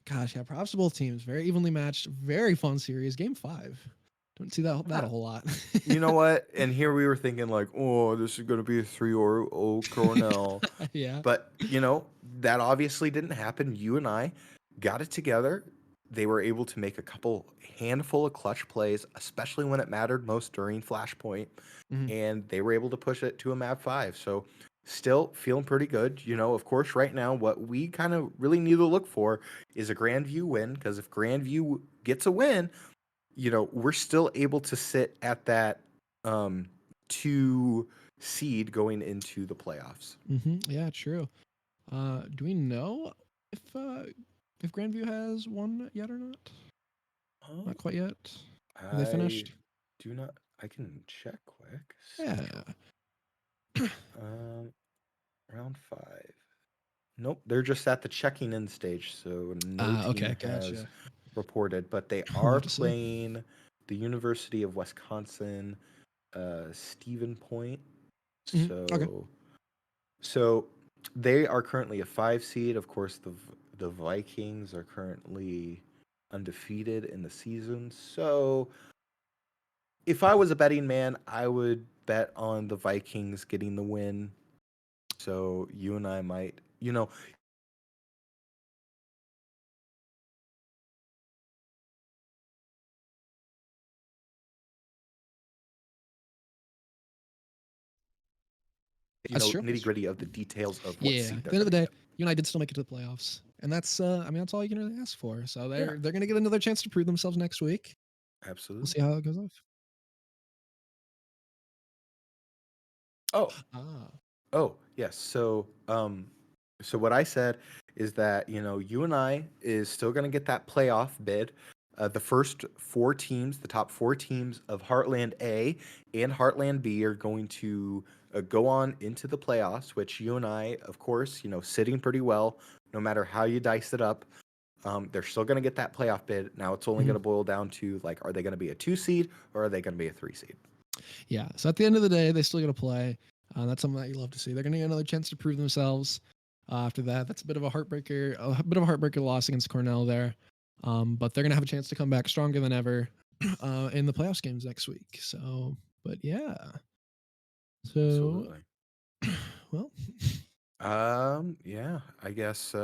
Gosh, yeah, props to both teams. Very evenly matched, very fun series. Game 5. Don't see that a whole lot. You know what? And here we were thinking like, oh, this is going to be a 3-0 Cornell. Yeah. But, you know, that obviously didn't happen. UNI got it together. They were able to make a handful of clutch plays, especially when it mattered most during Flashpoint. And they were able to push it to a map 5. So still feeling pretty good. You know, of course, right now, what we kind of really need to look for is a Grandview win. Because if Grandview gets a win, you know, we're still able to sit at that 2 seed going into the playoffs. Yeah, true. Do we know if Grandview has won yet or not? Not quite yet. Are they finished? Do not. I can check quick. Yeah. Round 5. Nope, they're just at the checking in stage, so no team has reported. But they are playing the University of Wisconsin, Stephen Point. So they are currently a 5 seed. Of course, the Vikings are currently undefeated in the season. So if I was a betting man, I would bet on the Vikings getting the win. So you and I might, you know, nitty gritty of the details of what seed. At the end of the day, UNI did still make it to the playoffs, and that's I mean, that's all you can really ask for. So they're going to get another chance to prove themselves next week. Absolutely. We'll see how it goes off. Oh, yes. So so what I said is that, you know, UNI is still going to get that playoff bid. The first four teams, the top four teams of Heartland A and Heartland B, are going to go on into the playoffs. Which UNI, of course, sitting pretty well, no matter how you dice it up. They're still going to get that playoff bid. Now it's only Mhm. going to boil down to like, are they going to be a 2 seed or are they going to be a 3 seed? Yeah. So at the end of the day, they still got to play. That's something that you love to see. They're going to get another chance to prove themselves. After that, that's a bit of a heartbreaker loss against Cornell there. But they're going to have a chance to come back stronger than ever in the playoffs games next week. So, but yeah. So, Absolutely. well, Yeah, I guess.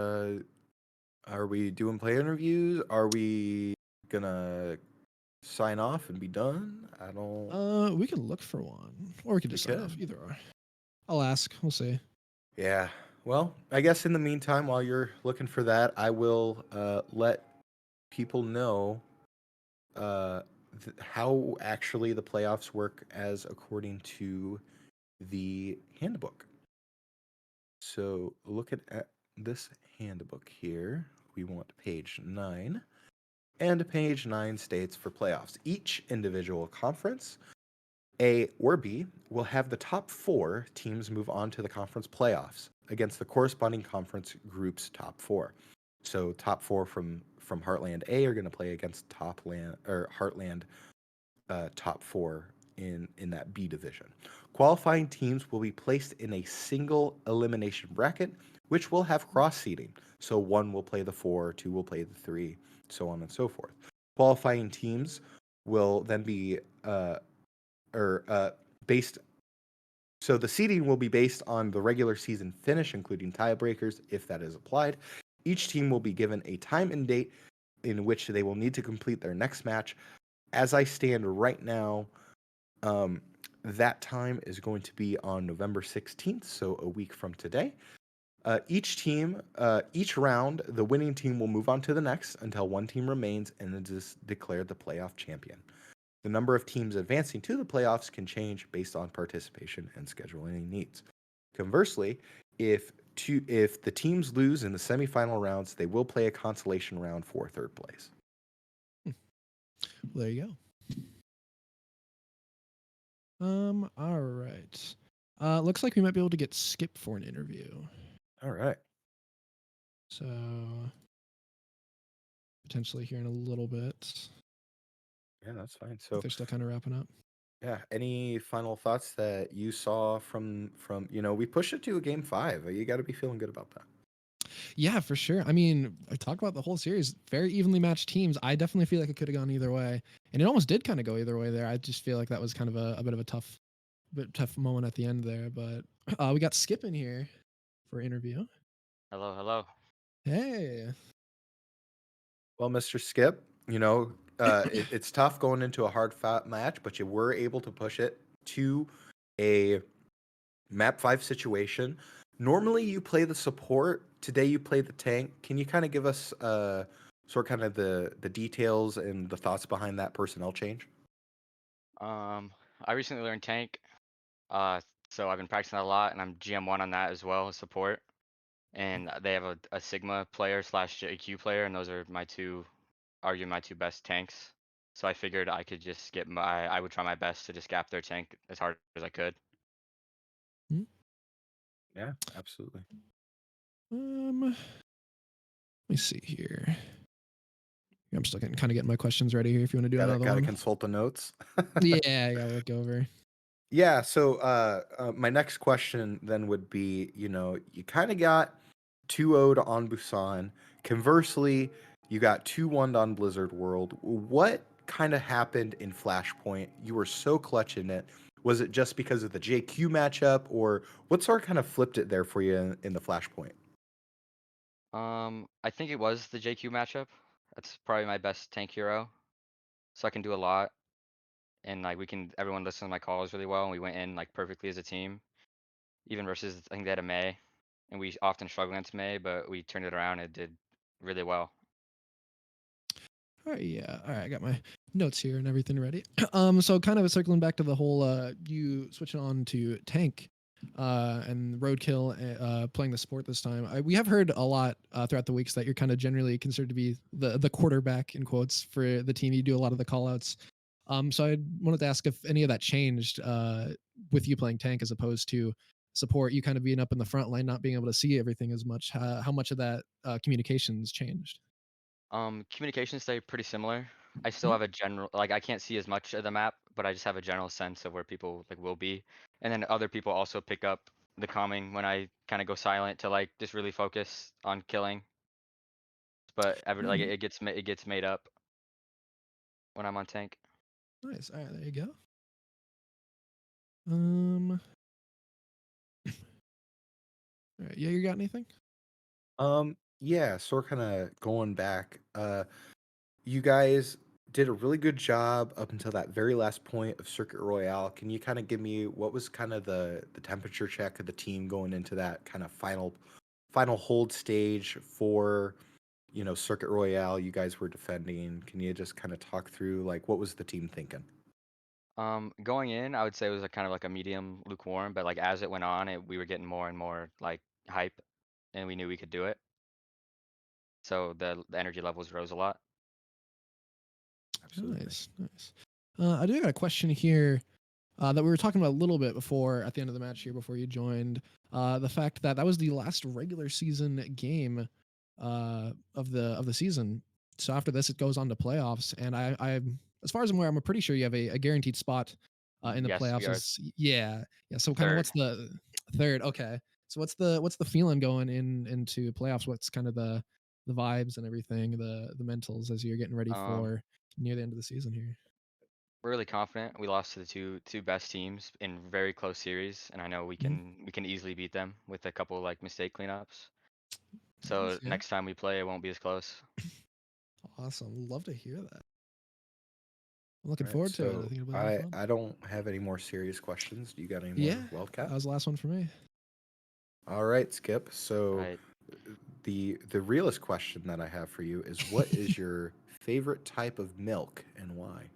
Are we doing play interviews? Are we gonna sign off and be done? I don't. we can look for one, or we could We just sign off. could. Either or. I'll ask. We'll see. Yeah. Well, I guess in the meantime, while you're looking for that, I will let people know uh, how actually the playoffs work as according to the handbook. So looking at this handbook here, we want page 9. And page 9 states for playoffs, each individual conference, A or B, will have the top 4 teams move on to the conference playoffs against the corresponding conference group's top 4. So top 4 from Heartland A are going to play against Heartland top 4 in that B division. Qualifying teams will be placed in a single elimination bracket, which will have cross seeding. So 1 will play the 4, 2 will play the 3, so on and so forth. Qualifying teams will then be based. So the seeding will be based on the regular season finish, including tiebreakers, if that is applied. Each team will be given a time and date in which they will need to complete their next match. As I stand right now, um, that time is going to be on November 16th, so a week from today. Each round, the winning team will move on to the next until one team remains and it is declared the playoff champion. The number of teams advancing to the playoffs can change based on participation and scheduling needs. Conversely, if the teams lose in the semifinal rounds, they will play a consolation round for third place. There you go. All right. Looks like we might be able to get Skip for an interview. All right. So potentially here in a little bit. Yeah, that's fine. If So they're still kind of wrapping up. yeah, any final thoughts that you saw from we pushed it to a game 5. You got to be feeling good about that. Yeah, for sure. I mean, I talk about the whole series, very evenly matched teams. I definitely feel like it could have gone either way, and it almost did kind of go either way there. I just feel like that was kind of a bit of a tough moment at the end there. But we got Skip in here for interview. Hello, hello. Hey. Well, Mr. Skip, it's tough going into a hard fought match, but you were able to push it to a map 5 situation. Normally you play the support. Today you play the tank. Can you kind of give us kind of the details and the thoughts behind that personnel change? I recently learned tank, uh, so I've been practicing a lot, and I'm GM1 on that as well as support. And they have a Sigma player slash JQ player, and those are my two best tanks. So I figured I would try my best to just gap their tank as hard as I could. Yeah, absolutely. Let me see here. I'm still kind of getting my questions ready here. If you want to do another Gotta one. consult the notes. Yeah, I gotta look over. Yeah, so my next question then would be, you kind of got 2-0'd on Busan. Conversely, you got 2-1 on Blizzard World. What kind of happened in Flashpoint? You were so clutch in it. Was it just because of the JQ matchup, or what sort of kind of flipped it there for you in the Flashpoint? I think it was the JQ matchup. That's probably my best tank hero, so I can do a lot, and like everyone listens to my calls really well, and we went in like perfectly as a team. Even versus I think they had a May, and we often struggle against May, but we turned it around and did really well. All right, yeah. All right, I got my notes here and everything ready. So kind of circling back to the whole you switching on to tank. and Roadkill playing the sport this time. We have heard a lot throughout the weeks that you're kind of generally considered to be the quarterback in quotes for the team. You do a lot of the callouts. So I wanted to ask if any of that changed with you playing tank as opposed to support. You kind of being up in the front line, not being able to see everything as much. How much of that communications changed? Communications stay pretty similar. I still Mhm. have a general like I can't see as much of the map, but I just have a general sense of where people like will be. And then other people also pick up the calming when I kind of go silent to like just really focus on killing. But Yeah, like man. it gets made up when I'm on tank. Nice. All right, there you go. All right, yeah, you got anything? Yeah, so we're kind of going back. You guys did a really good job up until that very last point of Circuit Royale. Can you kind of give me what was kind of the temperature check of the team going into that kind of final hold stage for, Circuit Royale you guys were defending? Can you just kind of talk through like what was the team thinking? Going in, I would say it was a kind of like a medium lukewarm, but like as it went on, we were getting more and more like hype, and we knew we could do it. So the energy levels rose a lot. Absolutely. Nice, nice. I do got a question here that we were talking about a little bit before at the end of the match here before you joined. The fact that that was the last regular season game of the season. So after this, it goes on to playoffs, and I as far as I'm aware, I'm pretty sure you have a guaranteed spot in the Yes, we playoffs. are Yeah. So kind of third. what's the third? Okay. So what's the feeling going into playoffs? What's kind of the vibes and everything, the mentals as you're getting ready Um, for near the end of the season here? we're really confident. We lost to the two best teams in very close series, and I know Mhm. we can easily beat them with a couple like mistake cleanups. So Nice, yeah. next time we play, it won't be as close. Awesome. Love to hear that. I'm looking All right, forward to it. I so think it'll be a lot of I fun. I don't have any more serious questions. Do you got any more, Yeah, Wildcat? that was the last one for me. All right, Skip. All So right. the realest question that I have for you is what is your favorite type of milk and why?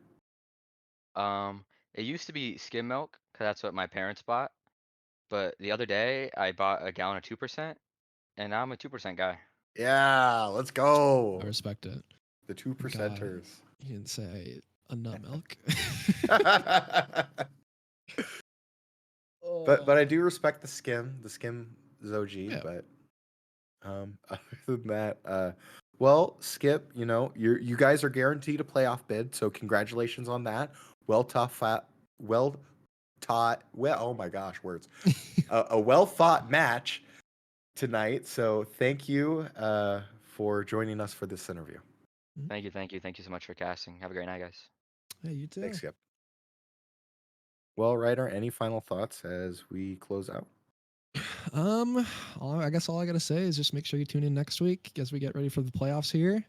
Um, it used to be skim milk because that's what my parents bought. But the other day, I bought a gallon of 2%, and now I'm a 2% guy. Yeah, let's I go. respect it. The two God, percenters. you didn't say a nut milk. But I Oh, do respect the skim is OG, yeah. but other than that, well, Skip, you guys are guaranteed a playoff bid, so congratulations on that. Well tough well oh my gosh, words. A well thought match tonight. So thank you for joining us for this interview. Mhm. Thank you so much for casting. Have a great night, guys. Hey, you Thanks, too. Skip. Well, Ryder, any final thoughts as we close out? I guess all I gotta say is just make sure you tune in next week as we get ready for the playoffs here.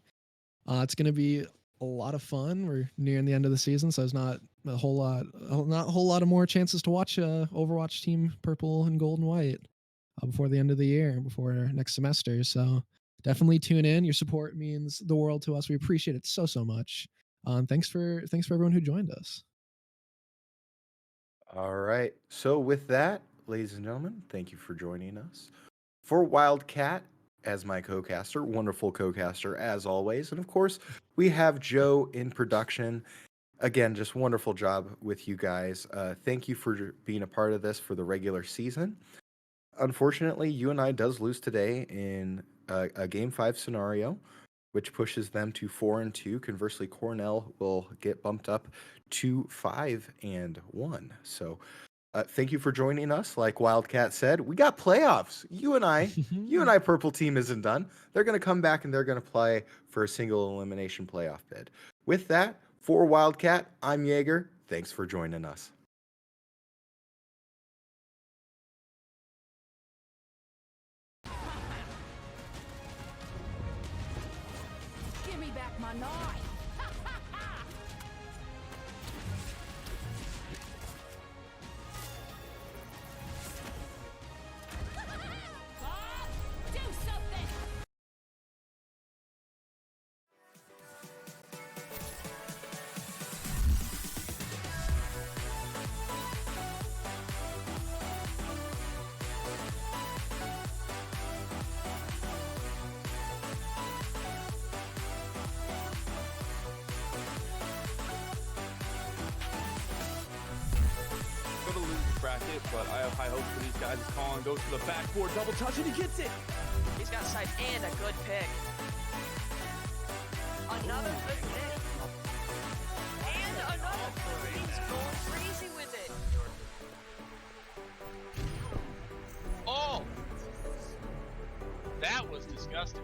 It's gonna be a lot of fun. We're nearing the end of the season, so there's not a whole lot of more chances to watch Overwatch Team Purple and Gold and White before the end of the year, before next semester. So definitely tune in. Your support means the world to us. We appreciate it so much. Thanks for everyone who joined us. All right. So with that, ladies and gentlemen, thank you for joining us. For Wildcat as my co-caster, wonderful co-caster as always. And of course, we have Joe in production. Again, just wonderful job with you guys. Thank you for being a part of this for the regular season. Unfortunately, UNI does lose today in a Game 5 scenario, which pushes them to 4-2. Conversely, Cornell will get bumped up to 5-1. So thank you for joining us. Like Wildcat said, we got playoffs. UNI purple team isn't done. They're going to come back and they're going to play for a single elimination playoff bid. With that, for Wildcat, I'm Jaeger. Thanks for joining us. Give me back my knife! Do something! bracket, but I have high hopes for these guys. Colin goes to the backboard, double touch, and he gets it. He's got sight and a good pick. Another good pick. And another. He's going crazy with it. Oh! That was disgusting.